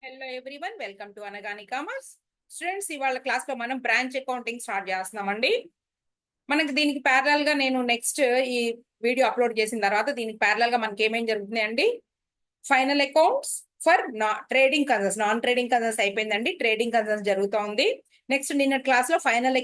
Hello everyone, welcome to Anagani commerce. Students, ఇవాళ class లో మనం బ్రాంచ్ అకౌంటింగ్ స్టార్ట్ చేస్తున్నామండి. మనకి దీనికి ప్యారలల్ గా నేను నెక్స్ట్ ఈ వీడియో అప్లోడ్ చేసిన తర్వాత దీనికి ప్యారలల్ గా మనకి ఏమేం జరుగుతున్నాయండి. Final accounts for trading concerns, non trading concerns అయిపోయిందండి. ట్రేడింగ్ కన్సర్న్స్ జరుగుతూ ఉంది. నెక్స్ట్ నిన్న క్లాస్ లో final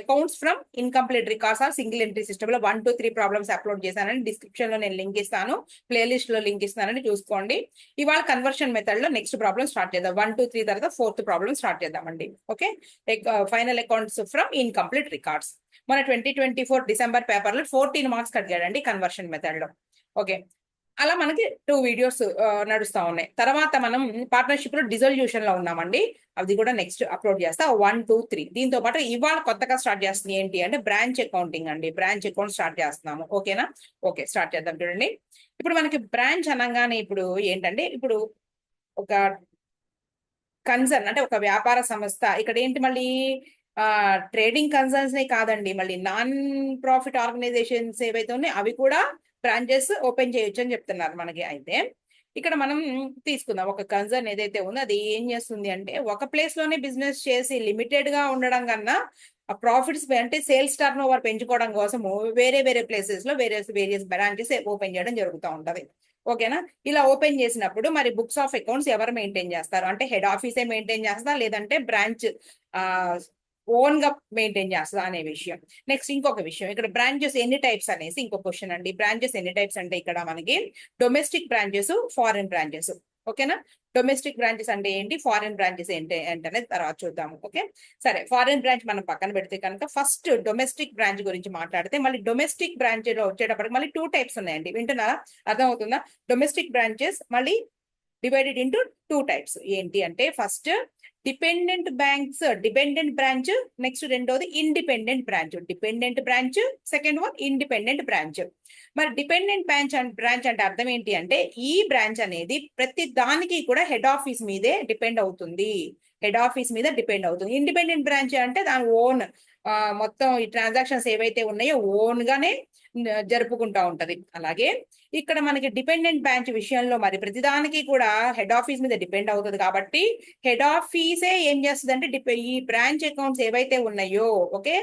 accounts from incomplete records or single entry system లో 1 2 3 ప్రాబ్లమ్స్ అప్లోడ్ చేశానండి. డిస్క్రిప్షన్ లో నేను లింక్ ఇస్తాను, ప్లేలిస్ట్ లో లింక్ ఇస్తానని చూసుకోండి. ఇవాళ కన్వర్షన్ మెథడ్ లో నెక్స్ట్ ప్రాబ్లమ్ స్టార్ట్ చేద్దాం. 1 2 3 తర్వాత ఫోర్త్ ప్రాబ్లమ్ స్టార్ట్ చేద్దామండి. Okay, final accounts from incomplete records. మన 2024 డిసెంబర్ పేపర్ లో 14 మార్క్స్ అడిగాడండి కన్వర్షన్ మెథడ్ లో. ఓకే, అలా మనకి 2 వీడియోస్ నడుస్తా ఉన్నాయి. తర్వాత మనం పార్ట్నర్షిప్ లో డిజల్యూషన్ లో ఉన్నామండి. అది కూడా నెక్స్ట్ అప్లోడ్ చేస్తా. 1 2 3 దీంతో పాటు ఇవాళ కొత్తగా స్టార్ట్ చేస్తుంది ఏంటి అంటే బ్రాంచ్ అకౌంటింగ్ అండి. బ్రాంచ్ అకౌంట్ స్టార్ట్ చేస్తున్నాము. ఓకేనా? ఓకే, స్టార్ట్ చేద్దాం. చూడండి, ఇప్పుడు మనకి బ్రాంచ్ అనగానే ఇప్పుడు ఏంటంటే, ఇప్పుడు ఒక కన్సర్న్ అంటే ఒక వ్యాపార సంస్థ. ఇక్కడ ఏంటి మళ్ళీ ట్రేడింగ్ కన్సర్న్స్ నే కాదండి, మళ్ళీ నాన్ ప్రాఫిట్ ఆర్గనైజేషన్స్ ఏవైతే ఉన్నాయో అవి కూడా బ్రాంచెస్ ఓపెన్ చేయొచ్చు అని చెప్తున్నారు మనకి. అయితే ఇక్కడ మనం తీసుకుందాం, ఒక కన్సర్న్ ఏదైతే ఉందో అది ఏం చేస్తుంది అంటే, ఒక ప్లేస్ లోనే బిజినెస్ చేసి లిమిటెడ్ గా ఉండడం కన్నా ఆ ప్రాఫిట్స్ అంటే సేల్స్ టర్న్ ఓవర్ పెంచుకోవడం కోసము వేరే వేరే ప్లేసెస్ లో వేరియస్ బ్రాంచెస్ ఓపెన్ చేయడం జరుగుతూ ఉంటది. ఓకేనా? ఇలా ఓపెన్ చేసినప్పుడు మరి బుక్స్ ఆఫ్ అకౌంట్స్ ఎవరు మెయింటైన్ చేస్తారు అంటే, హెడ్ ఆఫీసే మెయింటైన్ చేస్తా లేదంటే బ్రాంచ్ ఆ ఓన్ గా మెయింటైన్ చేస్తా అనే విషయం. నెక్స్ట్ ఇంకొక విషయం, ఇక్కడ బ్రాంచెస్ ఎన్ని టైప్స్ అనేసి ఇంకో క్వశ్చన్ అండి. బ్రాంచెస్ ఎన్ని టైప్స్ అంటే ఇక్కడ మనకి డొమెస్టిక్ బ్రాంచెస్, ఫారిన్ బ్రాంచెస్. ఓకేనా? డొమెస్టిక్ బ్రాంచెస్ అంటే ఏంటి, ఫారిన్ బ్రాంచెస్ ఏంటి అనేది తర్వాత చూద్దాము. ఓకే, సరే. ఫారిన్ బ్రాంచ్ మనం పక్కన పెడితే కనుక ఫస్ట్ డొమెస్టిక్ బ్రాంచ్ గురించి మాట్లాడితే, మళ్ళీ డొమెస్టిక్ బ్రాంచ్ లో వచ్చేటప్పటికి మళ్ళీ 2 టైప్స్ ఉన్నాయండి. వింటున్నారా? అర్థమవుతుందా? డొమెస్టిక్ బ్రాంచెస్ మళ్ళీ డివైడెడ్ ఇంటూ 2 టైప్స్. ఏంటి అంటే, ఫస్ట్ డిపెండెంట్ బ్రాంచ్, నెక్స్ట్ రెండోది independent branch. Dependent branch, second one independent branch. మరి డిపెండెంట్ బ్రాంచ్ అంటే అర్థం ఏంటి అంటే, ఈ బ్రాంచ్ అనేది ప్రతి దానికి కూడా హెడ్ ఆఫీస్ మీదే డిపెండ్ అవుతుంది. హెడ్ ఆఫీస్ మీద డిపెండ్ అవుతుంది. ఇండిపెండెంట్ బ్రాంచ్ అంటే దాని ఓన్ మొత్తం ఈ ట్రాన్సాక్షన్స్ ఏవైతే ఉన్నాయో ఓన్ గానే జరుపుకుంటా ఉంటది. అలాగే ఇక్కడ మనకి డిపెండెంట్ బ్రాంచ్ విషయంలో మరి ప్రతిదానికి కూడా హెడ్ ఆఫీస్ మీద డిపెండ్ అవుతుంది. కాబట్టి హెడ్ ఆఫీసే ఏం చేస్తుంది అంటే, ఈ బ్రాంచ్ అకౌంట్స్ ఏవైతే ఉన్నాయో, ఓకే,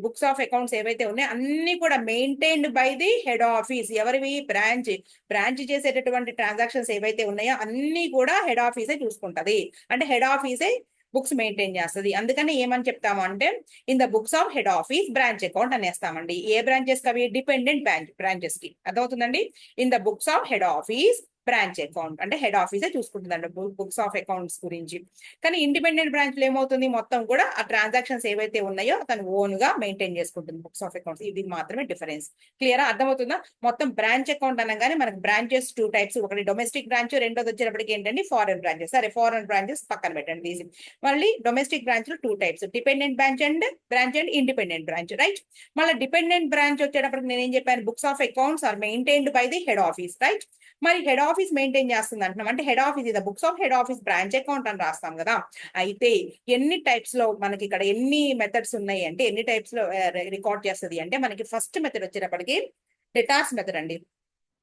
బుక్స్ ఆఫ్ అకౌంట్స్ ఏవైతే ఉన్నాయో అన్ని కూడా maintained by the head office. ఎవరివి? బ్రాంచ్ చేసేటటువంటి ట్రాన్సాక్షన్స్ ఏవైతే ఉన్నాయో అన్ని కూడా హెడ్ ఆఫీసే చూసుకుంటది. అంటే హెడ్ ఆఫీసే బుక్స్ మెయింటైన్ చేస్తుంది. అందుకని ఏమని చెప్తాము అంటే, in the books of head office branch account అనేస్తామండి. ఏ బ్రాంచెస్ కవి? డిపెండెంట్ బ్రాంచెస్ కి. అర్థమవుతుందండి? In the books of head office branch account అంటే హెడ్ ఆఫీసే చూసుకుంటుందండి బుక్స్ ఆఫ్ అకౌంట్స్ గురించి. కానీ ఇండిపెండెంట్ బ్రాంచ్ లో ఏమవుతుంది, మొత్తం కూడా ఆ ట్రాన్సాక్షన్స్ ఏవైతే ఉన్నాయో తను ఓన్ గా మెయింటైన్ చేసుకుంటుంది బుక్స్ ఆఫ్ అకౌంట్స్. ఇది మాత్రమే డిఫరెన్స్. క్లియరా? అర్థమవుతుందా? మొత్తం బ్రాంచ్ అకౌంట్ అనగానే మనకి బ్రాంచెస్ 2 టైప్స్. ఒకటి డొమెస్టిక్ బ్రాంచ్, రెండోది వచ్చేటప్పటికి ఏంటంటే ఫారెన్ బ్రాంచెస్. సరే, ఫారెన్ బ్రాంచెస్ పక్కన పెట్టండి తీసి. మళ్ళీ డొమెస్టిక్ బ్రాంచ్ లో 2 types, dependent branch and independent branch. Right? మళ్ళీ డిపెండెంట్ బ్రాంచ్ వచ్చేటప్పటికి నేను ఏం చెప్పాను, books of accounts are maintained by the head office. Right? మరి హెడ్ ఆఫీస్ మెయింటైన్ చేస్తుంది అంటున్నాం అంటే, హెడ్ ఆఫీస్ ఇది books of head office branch account అని రాస్తాం కదా. అయితే ఎన్ని టైప్స్ లో మనకి ఇక్కడ ఎన్ని మెథడ్స్ ఉన్నాయి అంటే, ఎన్ని టైప్స్ లో రికార్డ్ చేస్తుంది అంటే, మనకి ఫస్ట్ మెథడ్ వచ్చేటప్పటికి డెటార్స్ మెథడ్ అండి.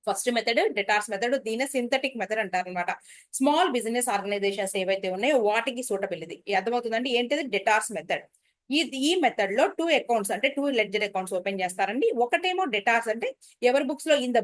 First method debtors method. దీని సింథటిక్ మెథడ్ అంటారు అనమాట. స్మాల్ బిజినెస్ ఆర్గనైజేషన్స్ ఏవైతే ఉన్నాయో వాటికి సూటబిలిటీ. అర్థమవుతుందండి? ఏంటిది? Debtors method. ఈ మెథడ్ లో 2 అకౌంట్స్ అంటే 2 లెడ్జర్ అకౌంట్స్ ఓపెన్ చేస్తారండి. ఒకటేమో డెటార్స్ అంటే ఎవరి బుక్స్ లో, in the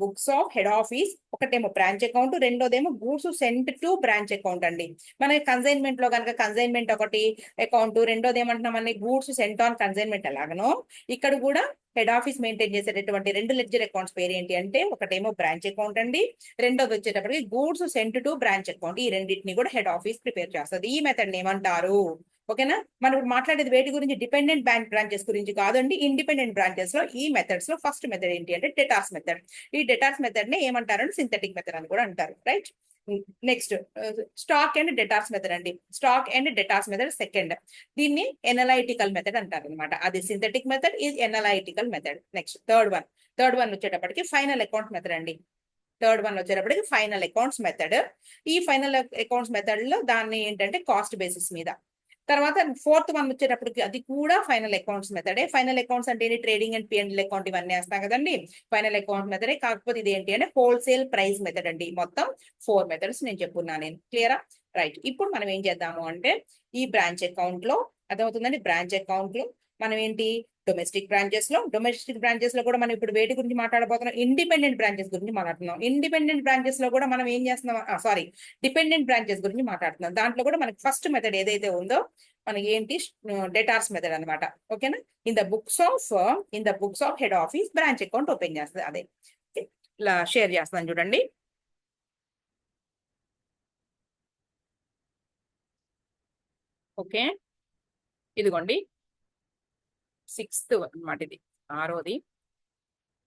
books of head office. ఒకటేమో బ్రాంచ్ అకౌంట్, రెండోదేమో goods sent to branch account అండి. మనకి కన్సైన్మెంట్ లో కనుక కన్సైన్మెంట్ ఒకటి అకౌంట్, రెండోది ఏమంటున్నామని గూడ్స్ సెంట్ ఆన్ కన్సైన్మెంట్. ఎలాగనో ఇక్కడ కూడా హెడ్ ఆఫీస్ మెయింటైన్ చేసేటటువంటి 2 లెడ్జర్ అకౌంట్స్ పేరు ఏంటి అంటే, ఒకటేమో బ్రాంచ్ అకౌంట్ అండి, రెండోది వచ్చేటప్పటికి goods sent to branch account. ఈ రెండింటిని కూడా హెడ్ ఆఫీస్ ప్రిపేర్ చేస్తుంది. ఈ మెథడ్ ఏమంటారు? ఓకేనా? మనం ఇప్పుడు మాట్లాడేది వేటి గురించి? డిపెండెంట్ బ్రాంచెస్ గురించి కాదండి. ఇండిపెండెంట్ బ్రాంచెస్ లో ఈ మెథడ్స్ లో ఫస్ట్ మెథడ్ ఏంటి అంటే డెటార్స్ మెథడ్. ఈ డెటార్స్ మెథడ్ ని ఏమంటారంటే సింథటిక్ మెథడ్ అని కూడా అంటారు. Right? Next stock and debtors method అండి. Stock and debtors method second. దీన్ని ఎనలైటికల్ మెథడ్ అంటారు అనమాట. అది సింథటిక్ మెథడ్, ఇది analytical method. Next third one వచ్చేటప్పటికి ఫైనల్ అకౌంట్ మెథడ్ అండి. థర్డ్ వన్ వచ్చేటప్పటికి ఫైనల్ అకౌంట్స్ మెథడ్. ఈ ఫైనల్ అకౌంట్స్ మెథడ్ లో దాన్ని ఏంటంటే కాస్ట్ బేసిస్ మీద. తర్వాత ఫోర్త్ వన్ వచ్చేటప్పటికి అది కూడా ఫైనల్ అకౌంట్స్ మెథడే. ఫైనల్ అకౌంట్స్ అంటే ఏంటి, ట్రేడింగ్ అండ్ పిఎంఎల్ అకౌంట్ ఇవన్నీ వేస్తాం కదండి, ఫైనల్ అకౌంట్ మెథడే. కాకపోతే ఇది ఏంటి అంటే హోల్సేల్ ప్రైస్ మెథడ్ అండి. మొత్తం 4 మెథడ్స్ నేను చెప్పున్నాను. నేను క్లియరా? రైట్. ఇప్పుడు మనం ఏం చేద్దాము అంటే ఈ బ్రాంచ్ అకౌంట్ లో అర్థమవుతుందండి. బ్రాంచ్ అకౌంట్ లో మనం ఏంటి డొమెస్టిక్ బ్రాంచెస్ లో కూడా మనం ఇప్పుడు వేటి గురించి మాట్లాడబోతున్నాం, ఇండిపెండెంట్ బ్రాంచెస్ గురించి మాట్లాడుతున్నాం. ఇండిపెండెంట్ బ్రాంచెస్ లో కూడా మనం ఏం చేస్తున్నాం, సారీ, డిపెండెంట్ బ్రాంచెస్ గురించి మాట్లాడుతున్నాం. దాంట్లో కూడా మనకి ఫస్ట్ మెథడ్ ఏదైతే ఉందో మనకి ఏంటి, డేటార్స్ మెథడ్ అనమాట. ఓకేనా? In the books of head office branch account open చేస్తుంది. అదే ఇలా షేర్ చేస్తాను చూడండి. ఓకే, ఇదిగోండి 6th అనమాట. ఇది 6వది.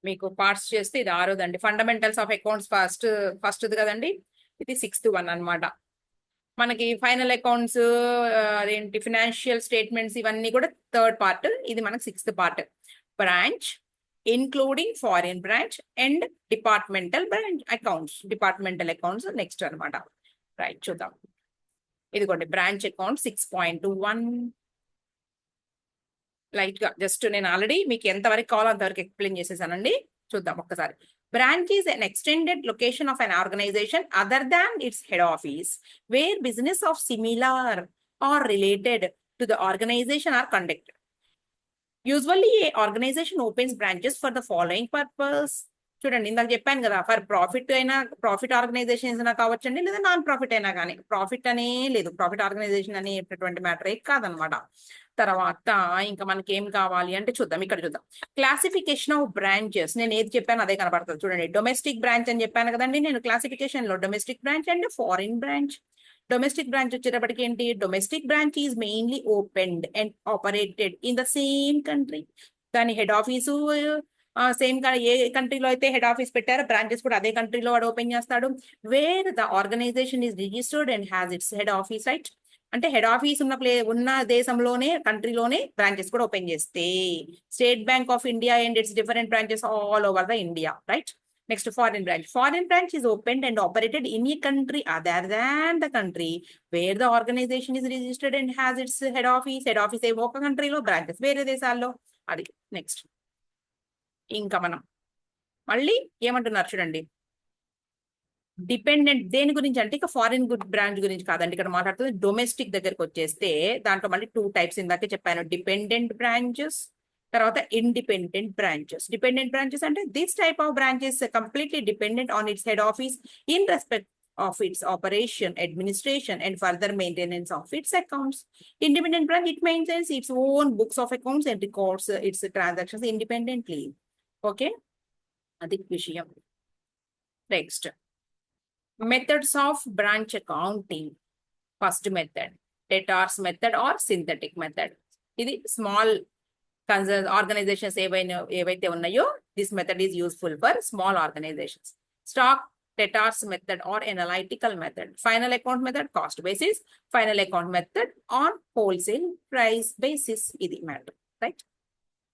మీకు పార్ట్స్ చేస్తే ఇది 6వది అండి. ఫండమెంటల్స్ ఆఫ్ అకౌంట్స్ ఫస్ట్ది కదండి. ఇది 6th వన్ అనమాట. మనకి ఫైనల్ అకౌంట్స్, అదేంటి ఫినాన్షియల్ స్టేట్మెంట్స్ ఇవన్నీ కూడా 3rd పార్ట్. ఇది మనకి 6th part. Branch including foreign branch and departmental accounts next అనమాట. రైట్, చూద్దాం. ఇదిగోండి బ్రాంచ్ అకౌంట్ 6.21. లైట్ గా జస్ట్ నేను ఆల్రెడీ మీకు ఎంతవరకు కావాలో అంతవరకు ఎక్స్ప్లెయిన్ చేసేసానండి. చూద్దాం ఒక్కసారి. Branch is an extended location of an organization other than its head office, where business of similar or related to the organization are conducted. Usually, a organization opens branches for the following purpose. చూడండి, ఇందాక చెప్పాను కదా, for profit అయినా, profit organisations అయినా కావచ్చండి, లేదా non profit అయినా కానీ. Profit అనే లేదు, ప్రాఫిట్ ఆర్గనైజేషన్ అనేటటువంటి మ్యాటర్ కాదనమాట. తర్వాత ఇంకా మనకి ఏం కావాలి అంటే చూద్దాం, ఇక్కడ చూద్దాం. Classification of branches. నేను ఏది చెప్పాను అదే కనబడుతుంది చూడండి. డొమెస్టిక్ బ్రాంచ్ అని చెప్పాను కదండి నేను క్లాసిఫికేషన్ లో, domestic branch and foreign branch. Domestic branch వచ్చేటప్పటికి ఏంటి, domestic branch is mainly opened and operated in the same country. దాని హెడ్ ఆఫీసు సేమ్, ఏ కంట్రీలో అయితే హెడ్ ఆఫీస్ పెట్టారో బ్రాంచెస్ కూడా అదే కంట్రీలో వాడు ఓపెన్ చేస్తాడు. Where the organisation is registered and has its head office, right. అంటే హెడ్ ఆఫీస్ ఉన్న దేశంలోనే, కంట్రీలోనే బ్రాంచెస్ కూడా ఓపెన్ చేస్తే. State Bank of India and its different branches all over the India, right. Next foreign branch. Foreign branch is opened and operated in a country other than the country where the organisation is registered and has its head office. Head office ఏమో ఒక కంట్రీలో, branches వేరే దేశాల్లో. అది next. ఇంకా మనం మళ్ళీ ఏమంటున్నారు చూడండి, డిపెండెంట్ దేని గురించి అంటే ఇక ఫారిన్ బ్రాంచ్ గురించి కాదండి ఇక్కడ మాట్లాడుతుంది. డొమెస్టిక్ దగ్గరకు వచ్చేస్తే దాంట్లో మళ్ళీ 2 టైప్స్ ఇందాకే చెప్పాను, డిపెండెంట్ బ్రాంచెస్, తర్వాత ఇండిపెండెంట్ బ్రాంచెస్. డిపెండెంట్ బ్రాంచెస్ అంటే this type of branches completely dependent on it's head office in respect of its operation, administration, and further maintenance of its accounts. Independent branch, it maintains its own books of accounts and records its transactions independently. Okay, adi vishayam. Next, methods of branch accounting. First method, debtors method or synthetic method. Idi small organizations ఏవైతే ఉన్నాయో, this method is useful for small organizations. Stock debtors method or analytical method. Final account method, cost basis. Final account method on wholesale price basis. ఇది matter, right.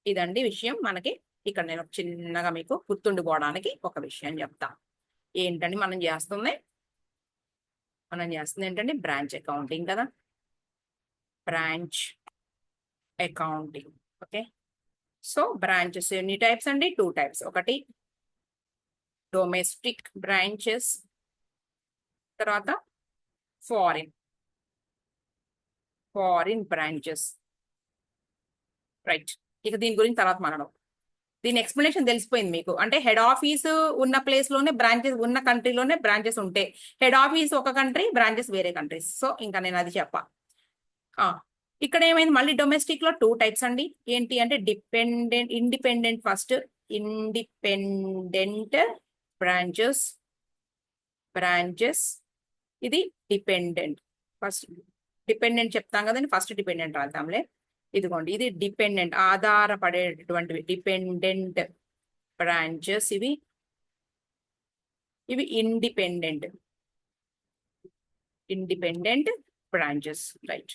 ఇదండి విషయం. మనకి ఇక్కడ నేను చిన్నగా మీకు గుర్తుండిపోవడానికి ఒక విషయం చెప్తా. ఏంటండి మనం చేస్తుంది ఏంటండి, బ్రాంచ్ అకౌంటింగ్ కదా. Branch accounting, okay. So branches ఎన్ని టైప్స్ అండి, 2 టైప్స్. ఒకటి డొమెస్టిక్ బ్రాంచెస్, తర్వాత ఫారిన్ బ్రాంచెస్, రైట్. ఇక దీని గురించి తర్వాత మనం దీని ఎక్స్ప్లెనేషన్ తెలిసిపోయింది మీకు. అంటే హెడ్ ఆఫీస్ ఉన్న ప్లేస్ లోనే బ్రాంచెస్, ఉన్న కంట్రీలోనే బ్రాంచెస్ ఉంటే, హెడ్ ఆఫీస్ ఒక కంట్రీ, బ్రాంచెస్ వేరే కంట్రీస్. సో ఇంకా నేను అది చెప్పా. ఇక్కడ ఏమైంది, మళ్ళీ డొమెస్టిక్ లో 2 టైప్స్ అండి. ఏంటి అంటే ఇండిపెండెంట్ ఫస్ట్, ఇండిపెండెంట్ బ్రాంచెస్. ఇది డిపెండెంట్. ఫస్ట్ డిపెండెంట్ చెప్తాం కదండి, ఫస్ట్ డిపెండెంట్ రాద్దాంలే. ఇదిగోండి, ఇది డిపెండెంట్, ఆధారపడేటువంటివి డిపెండెంట్ బ్రాంచెస్. ఇవి ఇండిపెండెంట్ బ్రాంచెస్, రైట్.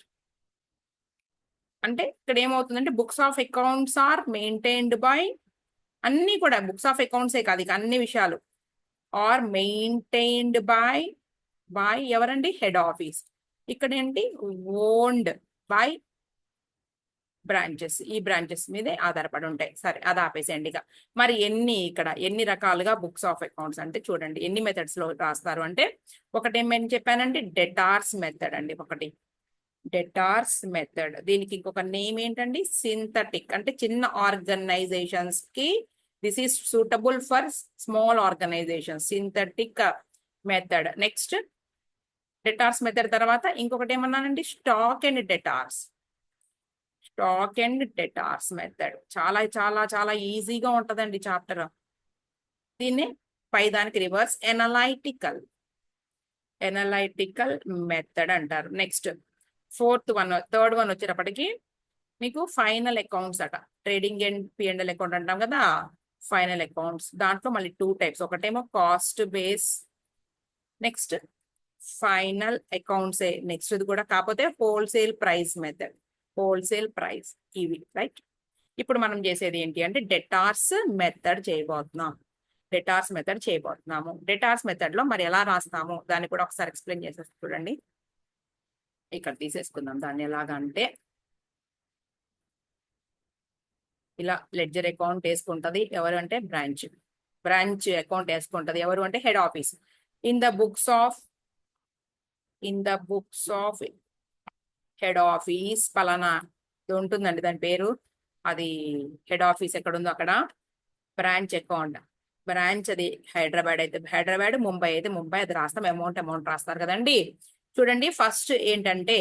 అంటే ఇక్కడ ఏమవుతుందంటే books of accounts are maintained by, అన్ని కూడా బుక్స్ ఆఫ్ అకౌంట్సే కాదు, ఇక అన్ని విషయాలు ఆర్ మెయింటైన్డ్ బై ఎవరండి, హెడ్ ఆఫీస్. ఇక్కడ ఏంటి, ఓన్డ్ బై బ్రాంచెస్, ఈ బ్రాంచెస్ మీదే ఆధారపడి ఉంటాయి. సరే అది ఆపేసేయండి. ఇక మరి ఎన్ని రకాలుగా బుక్స్ ఆఫ్ అకౌంట్స్ అంటే చూడండి ఎన్ని మెథడ్స్ లో రాస్తారు అంటే ఒకటి ఏమని చెప్పానండి, డెటార్స్ మెథడ్ అండి. ఒకటి డెటార్స్ మెథడ్, దీనికి ఇంకొక నేమ్ ఏంటండి, సింథటిక్. అంటే చిన్న ఆర్గనైజేషన్స్ కి this is suitable for small organisation, synthetic method. Next debtors method తర్వాత ఇంకొకటి ఏమన్నానండి, stock and debtors. Stock and debtors method చాలా చాలా చాలా ఈజీగా ఉంటదండి చాప్టర్. దీన్ని దానికి రివర్స్ ఎనలైటికల్ మెథడ్ అంటారు. నెక్స్ట్ థర్డ్ వన్ వచ్చేటప్పటికి మీకు ఫైనల్ అకౌంట్స్ అట. ట్రేడింగ్ అండ్ P&L అకౌంట్ అంటాం కదా, ఫైనల్ అకౌంట్స్. దాంట్లో మళ్ళీ 2 టైప్స్, ఒకటేమో cost base, next final accounts. Next ఇది కూడా కాకపోతే wholesale price method, wholesale price ఇవి. రైట్, ఇప్పుడు మనం చేసేది ఏంటి అంటే డెటార్స్ మెథడ్ చేయబోతున్నాము. డెటార్స్ మెథడ్ లో మరి ఎలా రాస్తాము దాన్ని కూడా ఒకసారి ఎక్స్ప్లెయిన్ చేసేసి చూడండి. ఇక్కడ తీసేసుకుందాం దాన్ని. ఎలాగంటే ఇలా లెడ్జర్ అకౌంట్ వేసుకుంటది ఎవరు అంటే బ్రాంచ్ అకౌంట్ వేసుకుంటది ఎవరు అంటే head office. In the books of head office పలానా ఉంటుందండి దాని పేరు. అది హెడ్ ఆఫీస్ ఎక్కడ ఉందో అక్కడ బ్రాంచ్ అకౌంట్. బ్రాంచ్ అది హైదరాబాద్ అయితే హైదరాబాద్, ముంబై అయితే ముంబై, అది రాస్తాం. అమౌంట్ రాస్తారు కదండి. చూడండి ఫస్ట్ ఏంటంటే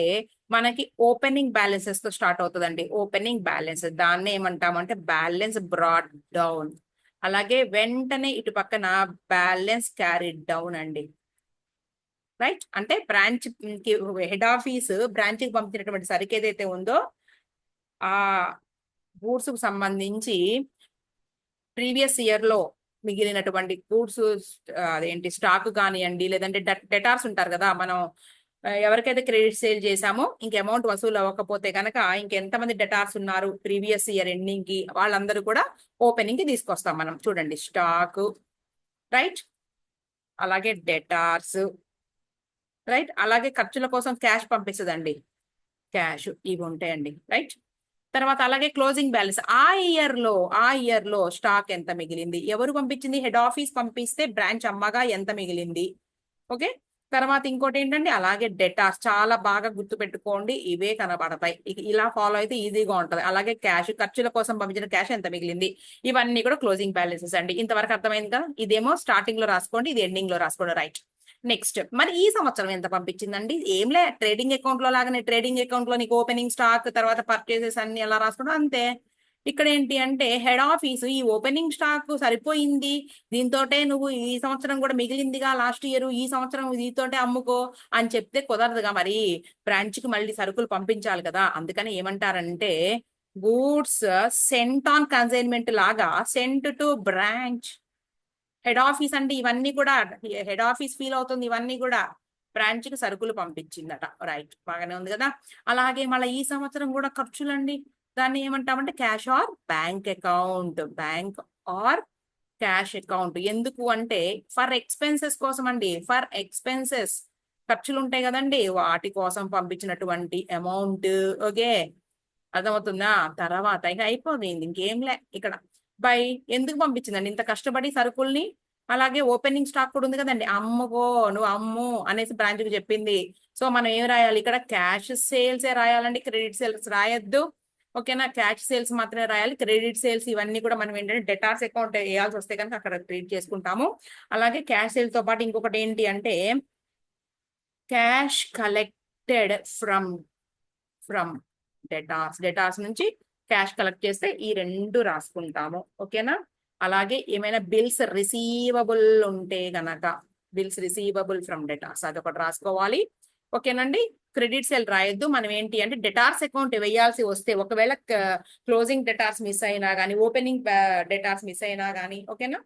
మనకి ఓపెనింగ్ బ్యాలెన్సెస్ తో స్టార్ట్ అవుతుందండి. ఓపెనింగ్ బ్యాలెన్స్ దాన్ని ఏమంటామంటే బ్యాలెన్స్ బ్రాడ్ డౌన్. అలాగే వెంటనే ఇటు పక్కన బ్యాలెన్స్ క్యారీడ్ డౌన్ అండి. రైట్, అంటే బ్రాంచ్ కి హెడ్ ఆఫీస్ బ్రాంచ్ కి పంపించినటువంటి సరికి ఏదైతే ఉందో ఆ గూడ్స్ కు సంబంధించి ప్రీవియస్ ఇయర్ లో మిగిలినటువంటి గూడ్స్ అదేంటి స్టాక్ కానివ్వండి, లేదంటే డెటార్స్ ఉంటారు కదా, మనం ఎవరికైతే క్రెడిట్ సేల్ చేశామో ఇంక అమౌంట్ వసూలు అవ్వకపోతే కనుక ఇంకెంతమంది డెటార్స్ ఉన్నారు ప్రీవియస్ ఇయర్ ఎండింగ్ కి, వాళ్ళందరూ కూడా ఓపెనింగ్ కి తీసుకొస్తాం మనం. చూడండి స్టాక్, రైట్, అలాగే డెటార్స్, రైట్, అలాగే ఖర్చుల కోసం క్యాష్ పంపిస్తుందండి, క్యాష్, ఇవి ఉంటాయండి. రైట్, తర్వాత అలాగే క్లోజింగ్ బ్యాలెన్స్ ఆ ఇయర్ లో స్టాక్ ఎంత మిగిలింది, ఎవరు పంపించింది, హెడ్ ఆఫీస్ పంపిస్తే బ్రాంచ్ అమ్మగా ఎంత మిగిలింది. ఓకే, తర్వాత ఇంకోటి ఏంటంటే అలాగే డెటార్స్, చాలా బాగా గుర్తు పెట్టుకోండి, ఇవే కనబడతాయి. ఇలా ఫాలో అయితే ఈజీగా ఉంటది. అలాగే క్యాష్, ఖర్చుల కోసం పంపించిన క్యాష్ ఎంత మిగిలింది, ఇవన్నీ కూడా క్లోజింగ్ బ్యాలెన్సెస్ అండి. ఇంతవరకు అర్థమైంది కదా. ఇదేమో స్టార్టింగ్ లో రాసుకోండి, ఇది ఎండింగ్ లో రాసుకోండి. రైట్, నెక్స్ట్ మరి ఈ సంవత్సరం ఎంత పంపించిందండి, ఏంలే ట్రేడింగ్ అకౌంట్ లో లాగానే ట్రేడింగ్ అకౌంట్ లో నీకు ఓపెనింగ్ స్టాక్ తర్వాత పర్చేసెస్ అన్ని ఎలా రాసుకుంటాం అంతే. ఇక్కడ ఏంటి అంటే హెడ్ ఆఫీస్ ఈ ఓపెనింగ్ స్టాక్ సరిపోయింది, దీంతోటే నువ్వు ఈ సంవత్సరం కూడా మిగిలిందిగా లాస్ట్ ఇయర్, ఈ సంవత్సరం దీంతోటే అమ్ముకో అని చెప్తే కుదరదుగా. మరి బ్రాంచ్ కి మళ్ళీ సరుకులు పంపించాలి కదా, అందుకని ఏమంటారంటే గూడ్స్ సెంట్ ఆన్ కన్సైన్మెంట్ లాగా cent to branch. Head office అంటే ఇవన్నీ కూడా హెడ్ ఆఫీస్ ఫీల్ అవుతుంది, ఇవన్నీ కూడా బ్రాంచ్ కి సరుకులు పంపించిందట. రైట్, బాగానే ఉంది కదా. అలాగే మళ్ళీ ఈ సంవత్సరం కూడా ఖర్చులండి, దాన్ని ఏమంటామంటే cash or bank account. Bank or cash account ఎందుకు అంటే ఫర్ ఎక్స్పెన్సెస్ కోసం అండి. ఫర్ ఎక్స్పెన్సెస్ ఖర్చులు ఉంటాయి కదండి, వాటి కోసం పంపించినటువంటి అమౌంట్. ఓకే, అర్థమవుతుందా. తర్వాత ఇక అయిపోయింది, ఇంకేంలే. ఇక్కడ బై ఎందుకు పంపించిందండి ఇంత కష్టపడి సరుకుల్ని. అలాగే ఓపెనింగ్ స్టాక్ కూడా ఉంది కదండి, అమ్ముకో నువ్వు అమ్ము అనేసి బ్రాంచ్ కి చెప్పింది. సో మనం ఏం రాయాలి ఇక్కడ, క్యాష్ సేల్స్ రాయాలండి, క్రెడిట్ సేల్స్ రాయొద్దు. ఓకేనా, క్యాష్ సేల్స్ మాత్రమే రాయాలి. క్రెడిట్ సేల్స్ ఇవన్నీ కూడా మనం ఏంటంటే డెటార్స్ అకౌంట్ వేయాల్సి వస్తే కనుక అక్కడ ట్రీట్ చేసుకుంటాము. అలాగే క్యాష్ సేల్స్ తో పాటు ఇంకొకటి ఏంటి అంటే క్యాష్ కలెక్టెడ్ ఫ్రమ్ డెటార్స్ నుంచి క్యాష్ కలెక్ట్ చేస్తే ఈ రెండు రాసుకుంటాము. ఓకేనా, అలాగే ఏమైనా బిల్స్ రిసీవబుల్ ఉంటే గనక బిల్స్ రిసీవబుల్ ఫ్రమ్ డెటార్స్ అదొకటి రాసుకోవాలి. ఓకేనండి, క్రెడిట్ సేల్ రాయొద్దు. మనం ఏంటి అంటే డెటార్స్ అకౌంట్ వేయాల్సి వస్తే ఒకవేళ క్లోజింగ్ డెటార్స్ మిస్ అయినా కానీ ఓపెనింగ్ డెటార్స్ మిస్ అయినా కానీ ఓకేనా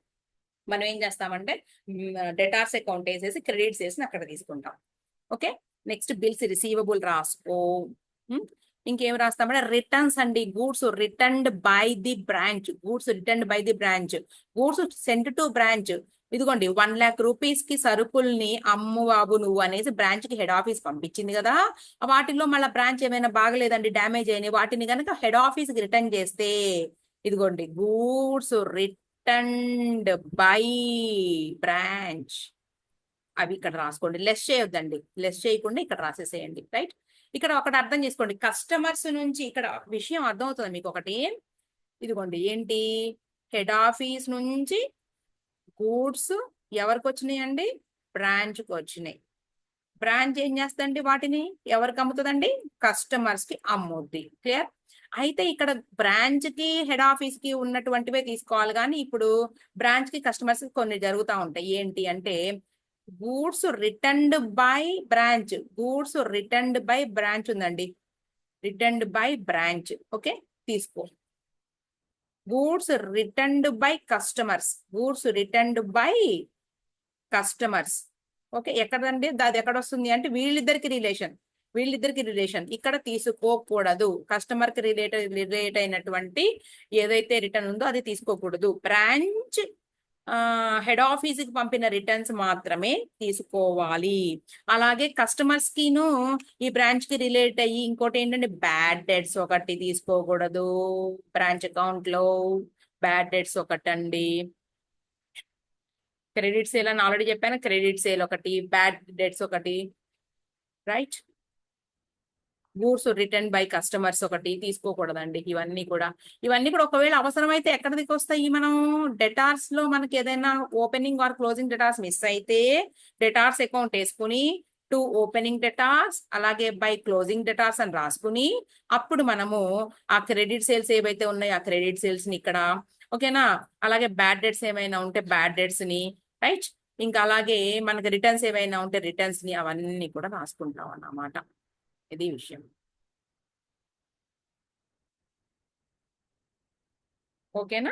మనం ఏం చేస్తామంటే డెటార్స్ అకౌంట్ వేసేసి క్రెడిట్స్ వేసి అక్కడ తీసుకుంటాం. ఓకే, నెక్స్ట్ బిల్స్ రిసీవబుల్ రాసుకో. ఇంకేం రాస్తామంటే రిటర్న్స్ అండి, goods returned by the branch. Goods sent to branch, ఇదిగోండి 1,00,000 రూపీస్ కి సరుకుల్ని అమ్ము బాబు నువ్వు అనేసి బ్రాంచ్ కి హెడ్ ఆఫీస్ పంపించింది కదా. వాటిల్లో మళ్ళీ బ్రాంచ్ ఏమైనా బాగలేదండి, డ్యామేజ్ అయినాయి, వాటిని కనుక హెడ్ ఆఫీస్ కి రిటర్న్ చేస్తే ఇదిగోండి గూడ్స్ రిటర్న్డ్ బై బ్రాంచ్, అవి ఇక్కడ రాసుకోండి. లెస్ చేయొద్దండి, లెస్ చేయకుండా ఇక్కడ రాసేసేయండి. రైట్, ఇక్కడ ఒకటి అర్థం చేసుకోండి, కస్టమర్స్ నుంచి ఇక్కడ విషయం అర్థమవుతుంది మీకు ఒకటి. ఇదిగోండి ఏంటి, హెడ్ ఆఫీస్ నుంచి గూడ్స్ ఎవరికి వచ్చినాయి అండి, బ్రాంచ్కి వచ్చినాయి. బ్రాంచ్ ఏం చేస్తుందండి, వాటిని ఎవరికి అమ్ముతుందండి, కస్టమర్స్ కి అమ్ముద్ది. క్లియర్. అయితే ఇక్కడ బ్రాంచ్ కి హెడ్ ఆఫీస్ కి ఉన్నటువంటివే తీసుకోవాలి, కానీ ఇప్పుడు బ్రాంచ్ కి కస్టమర్స్ కి కొన్ని జరుగుతూ ఉంటాయి. ఏంటి అంటే goods returned by branch, goods returned by branch ఉందండి, రిటర్న్డ్ బై బ్రాంచ్. ఓకే, తీసుకో. Goods returned by customers, goods returned by customers. Okay, ఎక్కడండి అది ఎక్కడ వస్తుంది అంటే వీళ్ళిద్దరికి రిలేషన్, వీళ్ళిద్దరికి రిలేషన్ ఇక్కడ తీసుకోకూడదు. కస్టమర్ కి రిలేట్ అయినటువంటి ఏదైతే రిటర్న్ ఉందో అది తీసుకోకూడదు. బ్రాంచ్ హెడ్ ఆఫీస్ కి పంపిన రిటర్న్స్ మాత్రమే తీసుకోవాలి. అలాగే కస్టమర్స్ కిను ఈ బ్రాంచ్ కి రిలేట్ అయ్యి ఇంకోటి ఏంటంటే బ్యాడ్ డెట్స్ ఒకటి తీసుకోకూడదు బ్రాంచ్ అకౌంట్ లో. బ్యాడ్ డెట్స్ ఒకటండి, క్రెడిట్ సేల్ అని ఆల్రెడీ చెప్పాను, క్రెడిట్ సేల్ ఒకటి, బ్యాడ్ డెట్స్ ఒకటి. Right, goods return by customers ఒకటి తీసుకోకూడదండి. ఇవన్నీ కూడా ఒకవేళ అవసరమైతే ఎక్కడ దిగొస్తాయి, మనం డెటార్స్ లో మనకి ఏదైనా opening or closing debtors miss అయితే డెటార్స్ అకౌంట్ వేసుకుని టు ఓపెనింగ్ డెటార్స్ అలాగే బై క్లోజింగ్ డెటార్స్ అని రాసుకుని అప్పుడు మనము ఆ క్రెడిట్ సేల్స్ ఏవైతే ఉన్నాయో ఆ క్రెడిట్ సేల్స్ ని ఇక్కడ, ఓకేనా, అలాగే బ్యాడ్ డెట్స్ ఏమైనా ఉంటే బ్యాడ్ డెట్స్ ని, రైట్, ఇంకా అలాగే మనకి రిటర్న్స్ ఏమైనా ఉంటే రిటర్న్స్ ని అవన్నీ కూడా రాసుకుంటాం అన్నమాట. ఇది విషయం. ఓకేనా,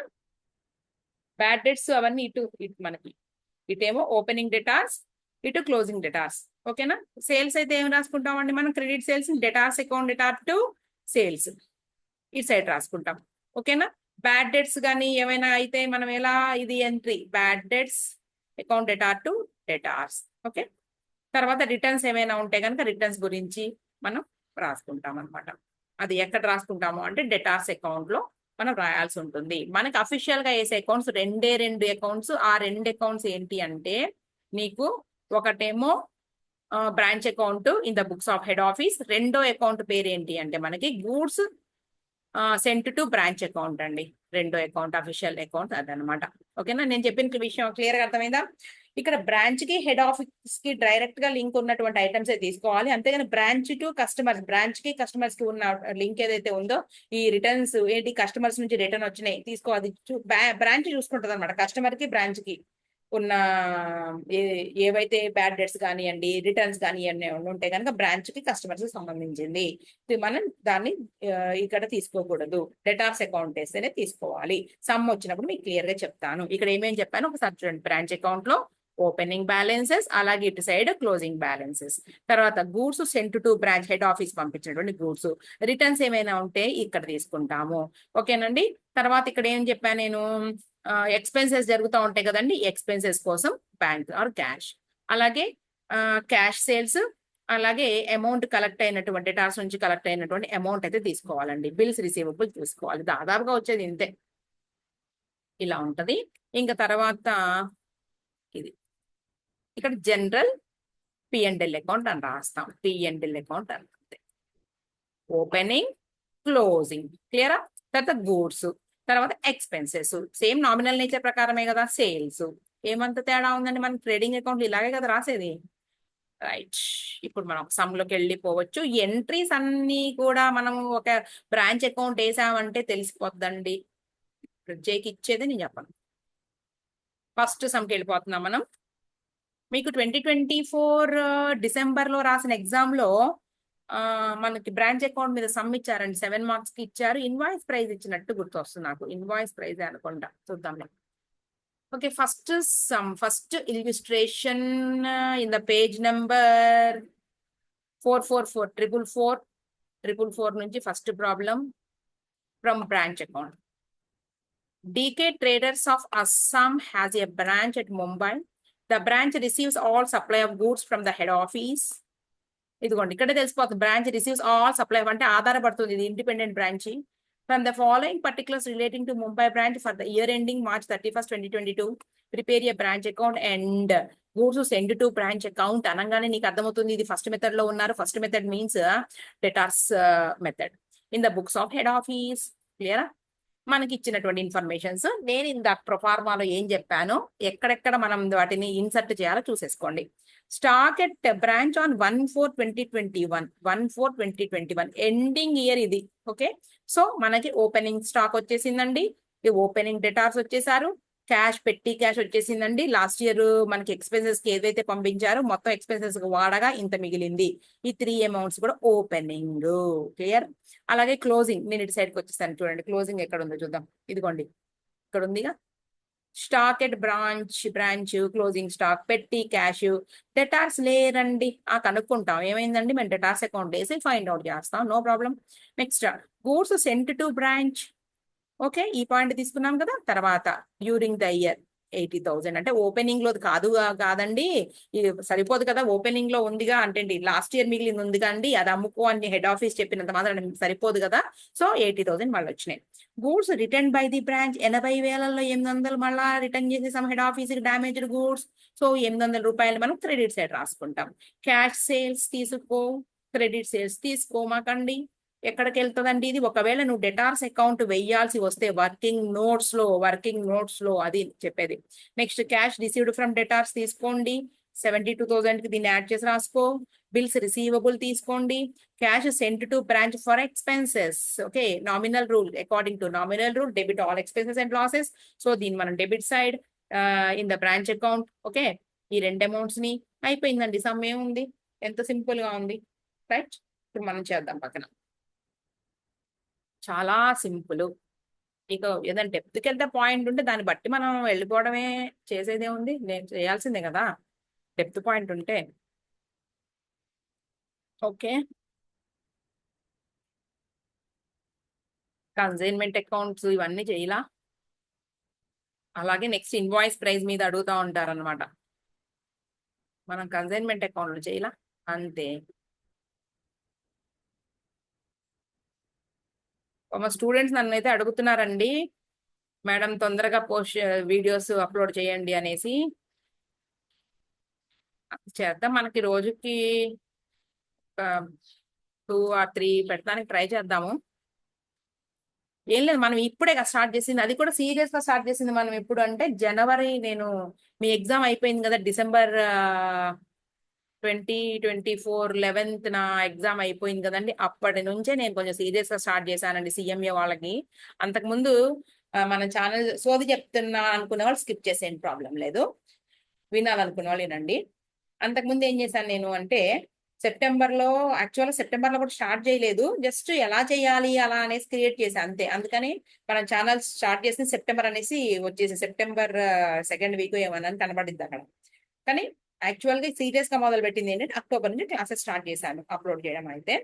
బ్యాడ్ డెట్స్ అవన్నీ ఇటు మనకి ఇటేమో ఓపెనింగ్ డెటార్స్, ఇటు క్లోజింగ్ డెటార్స్. ఓకేనా, సేల్స్ అయితే ఏం రాసుకుంటామండి మనం, credit sales debtors account debtor to sales ఇటు సైడ్ రాసుకుంటాం. ఓకేనా, బ్యాడ్ డెట్స్ కానీ ఏమైనా అయితే మనం ఎలా, ఇది entry bad debts account debtor to debtors. Okay, తర్వాత రిటర్న్స్ ఏమైనా ఉంటే కనుక రిటర్న్స్ గురించి మనం రాసుకుంటాం అనమాట. అది ఎక్కడ రాసుకుంటాము అంటే డెటార్స్ అకౌంట్ లో మనం రాయాల్సి ఉంటుంది. మనకి అఫీషియల్ గా వేసే అకౌంట్స్ రెండు అకౌంట్స్. ఆ రెండు అకౌంట్స్ ఏంటి అంటే నీకు ఒకటేమో branch account in the books of head office, రెండో అకౌంట్ పేరు ఏంటి అంటే మనకి goods sent to branch account అండి. రెండో అకౌంట్ అఫీషియల్ అకౌంట్ అదనమాట. ఓకేనా, నేను చెప్పిన విషయం క్లియర్ గా అర్థమైందా. ఇక్కడ బ్రాంచ్ కి హెడ్ ఆఫీస్ కి డైరెక్ట్ గా లింక్ ఉన్నటువంటి ఐటమ్స్ తీసుకోవాలి, అంతేగాని బ్రాంచ్ టు కస్టమర్స్, బ్రాంచ్ కి కస్టమర్స్ కి ఉన్న లింక్ ఏదైతే ఉందో ఈ రిటర్న్స్ ఏంటి కస్టమర్స్ నుంచి రిటర్న్ వచ్చినాయి తీసుకోవాలి, బ్రాంచ్ చూసుకుంటది అనమాట. కస్టమర్ కి బ్రాంచ్ కి ఉన్న ఏవైతే బ్యాడ్ డెట్స్ కానివ్వండి రిటర్న్స్ కానివ్వండి ఉంటే కనుక బ్రాంచ్ కి కస్టమర్స్ కి సంబంధించింది మనం దాన్ని ఇక్కడ తీసుకోకూడదు. డెటార్స్ అకౌంట్ వేస్తేనే తీసుకోవాలి. సమ్ వచ్చినప్పుడు మీకు క్లియర్ గా చెప్తాను. ఇక్కడ ఏమేమి చెప్పాను ఒకసారి చూడండి. బ్రాంచ్ అకౌంట్ లో ఓపెనింగ్ బ్యాలెన్సెస్, అలాగే ఇటు సైడ్ క్లోజింగ్ బ్యాలెన్సెస్, తర్వాత goods sent to branch head office పంపించినటువంటి గూడ్స్, రిటర్న్స్ ఏమైనా ఉంటే ఇక్కడ తీసుకుంటాము. ఓకేనండి, తర్వాత ఇక్కడ ఏం చెప్పాను నేను, ఎక్స్పెన్సెస్ జరుగుతూ ఉంటాయి కదండి, ఎక్స్పెన్సెస్ కోసం బ్యాంక్ ఆర్ క్యాష్, అలాగే క్యాష్ సేల్స్, అలాగే అమౌంట్ కలెక్ట్ అయినటువంటి టాస్ నుంచి కలెక్ట్ అయినటువంటి అమౌంట్ అయితే తీసుకోవాలండి. బిల్స్ రిసీవబుల్ తీసుకోవాలి. దాదాపుగా వచ్చేది ఇంతే, ఇలా ఉంటది. ఇంకా తర్వాత ఇది ఇక్కడ జనరల్ P&L అకౌంట్ అని రాస్తాం. P&L అకౌంట్ అంటే ఓపెనింగ్ క్లోజింగ్, క్లియరా. తర్వాత గూడ్స్, తర్వాత ఎక్స్పెన్సెస్, సేమ్ నామినల్ నేచర్ ప్రకారమే కదా. సేల్స్ ఏమంత తేడా ఉందండి, మనం ట్రేడింగ్ అకౌంట్ ఇలాగే కదా రాసేది. రైట్, ఇప్పుడు మనం ఒక సమ్ లోకి వెళ్ళిపోవచ్చు. ఎంట్రీస్ అన్ని కూడా మనం ఒక బ్రాంచ్ అకౌంట్ వేసామంటే తెలిసిపోద్దండి. జేకి ఇచ్చేది నేను చెప్పను. ఫస్ట్ సమ్కి వెళ్ళిపోతున్నాం మనం. మీకు 2024 డిసెంబర్ లో రాసిన ఎగ్జామ్ లో మనకి బ్రాంచ్ అకౌంట్ మీద సమ్ ఇచ్చారండి, 7 మార్క్స్ కి ఇచ్చారు. ఇన్వాయిస్ ప్రైస్ ఇచ్చినట్టు గుర్తొస్తుంది నాకు, ఇన్వాయిస్ ప్రైస్ అనుకుంటా, చూద్దాం. Okay, first some, first illustration in the page number 444 నుంచి first problem from branch account. DK Traders of Assam has a branch at Mumbai. The branch receives all supply of goods from the head office. ఇదిగోండి ఇక్కడ తెలిసిపోతుంది branch receives all supply అంటే ఆధారపడుతుంది ఇది independent branch from the following particulars relating to Mumbai branch for the year ending March 31st 2022 prepare a branch account and goods send to branch account అనగానే నీకు అర్థమవుతుంది ఇది ఫస్ట్ మెథడ్ లో ఉన్నారు first method means debtors method in the books of head office క్లియరా మనకి ఇచ్చినటువంటి informations నేను ఇందాక ప్రొఫార్మాలో ఏం చెప్పానో ఎక్కడెక్కడ మనం వాటిని ఇన్సర్ట్ చేయాలో చూసేసుకోండి stock at branch on 1/4/2021 ending year ఇది ఓకే సో మనకి ఓపెనింగ్ స్టాక్ వచ్చేసిందండి ఈ ఓపెనింగ్ డెటార్స్ వచ్చేసారు క్యాష్ పెట్టి క్యాష్ వచ్చేసిందండి లాస్ట్ ఇయర్ మనకి ఎక్స్పెన్సెస్ కి ఏదైతే పంపించారో మొత్తం ఎక్స్పెన్సెస్ వాడగా ఇంత మిగిలింది ఈ 3 అమౌంట్స్ కూడా ఓపెనింగ్ క్లియర్ అలాగే క్లోజింగ్ నేను ఇటు సైడ్కి వచ్చేసాను చూడండి క్లోజింగ్ ఎక్కడ ఉందో చూద్దాం ఇదిగోండి ఇక్కడ ఉందిగా stock at branch closing stock పెట్టి క్యాష్ డెటార్స్ లేరండి కనుక్కుంటాం ఏమైందండి మేము డెటార్స్ అకౌంట్ వేసి ఫైండ్ అవుట్ చేస్తాం no problem next goods sent to branch okay ఈ పాయింట్ తీసుకున్నాం కదా తర్వాత డ్యూరింగ్ ద ఇయర్ 80,000 అంటే ఓపెనింగ్ లో కాదండి ఇది సరిపోదు కదా ఓపెనింగ్ లో ఉందిగా అంటే లాస్ట్ ఇయర్ మిగిలింది ఉందిగా అండి అది అమ్ముకో అని హెడ్ ఆఫీస్ చెప్పినంత మాత్రం సరిపోదు కదా సో 80,000 మళ్ళీ వచ్చినాయి goods return by the branch 80,000లో 800 మళ్ళా రిటర్న్ చేసేసాం హెడ్ ఆఫీస్ కి డామేజ్డ్ గూడ్స్ సో 800 రూపాయలు మనం క్రెడిట్ సైడ్ రాసుకుంటాం క్యాష్ సేల్స్ తీసుకో క్రెడిట్ సేల్స్ తీసుకోమాకండి ఎక్కడికి వెళ్తుందండి ఇది ఒకవేళ నువ్వు డెటార్స్ అకౌంట్ వెయ్యాల్సి వస్తే వర్కింగ్ నోట్స్ లో అది చెప్పేది next cash received from debtors తీసుకోండి 72,000 కి దీన్ని యాడ్ చేసి రాసుకో బిల్స్ రిసీవబుల్ తీసుకోండి cash cent to branch for expenses okay nominal rule according to nominal rule debit all expenses and losses so దీన్ని మనం debit side in the branch account okay ఈ 2 amounts ని అయిపోయిందండి సమ్ ఏముంది ఎంత సింపుల్ గా ఉంది రైట్ ఇప్పుడు మనం చేద్దాం పక్కన చాలా సింపుల్ ఇక ఏదైనా డెప్త్కి వెళ్తే పాయింట్ ఉంటే దాన్ని బట్టి మనం వెళ్ళిపోవడమే చేసేదే ఉంది నేను చేయాల్సిందే కదా డెప్త్ పాయింట్ ఉంటే ఓకే కన్సైన్మెంట్ అకౌంట్స్ ఇవన్నీ చేయాలా అలాగే నెక్స్ట్ ఇన్వాయిస్ ప్రైస్ మీద అడుగుతూ ఉంటారు అనమాట మనం కన్సైన్మెంట్ అకౌంట్లు చేయాలా అంతే మా స్టూడెంట్స్ నన్ను అయితే అడుగుతున్నారండి మేడం తొందరగా పోస్ట్ వీడియోస్ అప్లోడ్ చేయండి అనేసి చేద్దాం మనకి రోజుకి 2 or 3 పెట్టడానికి ట్రై చేద్దాము ఏం లేదు మనం ఇప్పుడే స్టార్ట్ చేసింది అది కూడా సీరియస్ గా స్టార్ట్ చేసింది మనం ఎప్పుడు అంటే జనవరి నేను మీ ఎగ్జామ్ అయిపోయింది కదా December 2024 11th నా ఎగ్జామ్ అయిపోయింది కదండి అప్పటి నుంచే నేను కొంచెం సీరియస్ గా స్టార్ట్ చేశానండి CMA వాళ్ళకి అంతకుముందు మన ఛానల్ సోది చెప్తున్నా అనుకునే వాళ్ళు స్కిప్ చేసేయండి ప్రాబ్లం లేదు వినాలనుకునే వాళ్ళు వినండి అంతకుముందు ఏం చేశాను నేను అంటే సెప్టెంబర్ లో కూడా స్టార్ట్ చేయలేదు జస్ట్ ఎలా చేయాలి అలా అనేసి క్రియేట్ చేశాను అంతే అందుకని మన ఛానల్ స్టార్ట్ చేసిన సెప్టెంబర్ అనేసి వచ్చేసి సెప్టెంబర్ 2nd వీక్ ఏమన్నా కనబడింది అక్కడ కానీ యాక్చువల్ గా సీరియస్ గా మొదలు పెట్టింది ఏంటంటే అక్టోబర్ నుంచి క్లాసెస్ స్టార్ట్ చేశాను అప్లోడ్ చేయడం అయితే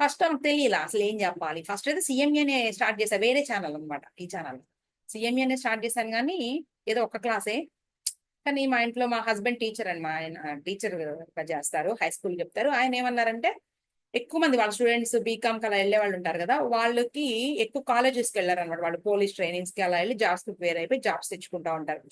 ఫస్ట్ నాకు తెలియలా అసలు ఏం చెప్పాలి ఫస్ట్ అయితే CMAనే స్టార్ట్ చేశాను వేరే ఛానల్ అనమాట ఈ ఛానల్ CMAనే స్టార్ట్ చేశాను కానీ ఏదో ఒక క్లాసే కానీ మా ఇంట్లో మా హస్బెండ్ టీచర్ అని ఆయన టీచర్ చేస్తారు హై స్కూల్ చెప్తారు ఆయన ఏమన్నారంటే ఎక్కువ మంది వాళ్ళ స్టూడెంట్స్ బీకామ్ కి అలా వెళ్ళే వాళ్ళు ఉంటారు కదా వాళ్ళకి ఎక్కువ కాలేజెస్కి వెళ్ళారు అనమాట వాళ్ళు పోలీస్ ట్రైనింగ్స్ కి అలా వెళ్ళి జాబ్స్ ప్రిపేర్ అయిపోయి జాబ్స్ తెచ్చుకుంటా ఉంటారు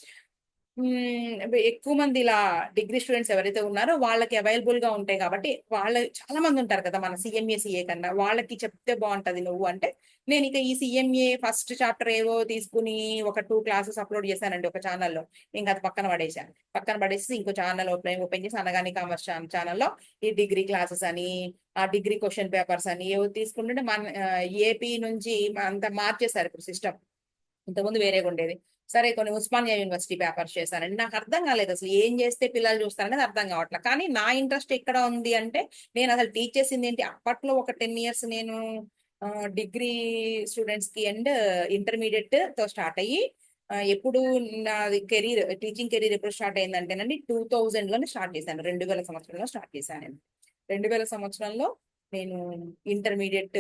ఎక్కువ మంది ఇలా డిగ్రీ స్టూడెంట్స్ ఎవరైతే ఉన్నారో వాళ్ళకి అవైలబుల్ గా ఉంటాయి కాబట్టి వాళ్ళు చాలా మంది ఉంటారు కదా మన CMA CA కన్నా వాళ్ళకి చెప్తే బాగుంటది నువ్వు అంటే నేను ఇక ఈ CMA ఫస్ట్ చాప్టర్ ఏవో తీసుకుని ఒక 2 క్లాసెస్ అప్లోడ్ చేశానండి ఒక ఛానల్లో ఇంకా అది పక్కన పడేసి ఇంకో ఛానల్ ఓపెన్ చేసి అనగాని కామర్స్ ఛానల్లో ఈ డిగ్రీ క్లాసెస్ అని ఆ డిగ్రీ క్వశ్చన్ పేపర్స్ అని ఏవో తీసుకుంటుంటే మన AP నుంచి అంత మార్చేశారు ఇప్పుడు సిస్టమ్ ఇంతకుముందు వేరేగా ఉండేది సరే కొన్ని ఉస్మానియా యూనివర్సిటీ పేపర్స్ చేశానండి నాకు అర్థం కాలేదు అసలు ఏం చేస్తే పిల్లలు చూస్తారనేది అర్థం కావట్లేదు కానీ నా ఇంట్రెస్ట్ ఎక్కడ ఉంది అంటే నేను అసలు టీచ్ చేసింది ఏంటి అప్పట్లో ఒక 10 years నేను డిగ్రీ స్టూడెంట్స్ కి అండ్ ఇంటర్మీడియట్ తో స్టార్ట్ అయ్యి ఎప్పుడు నాది టీచింగ్ కెరీర్ ఎప్పుడు స్టార్ట్ అయిందంటేనండి 2000 లోనే స్టార్ట్ చేశాను 2000 సంవత్సరంలో స్టార్ట్ చేశాను నేను 2000 సంవత్సరంలో నేను ఇంటర్మీడియట్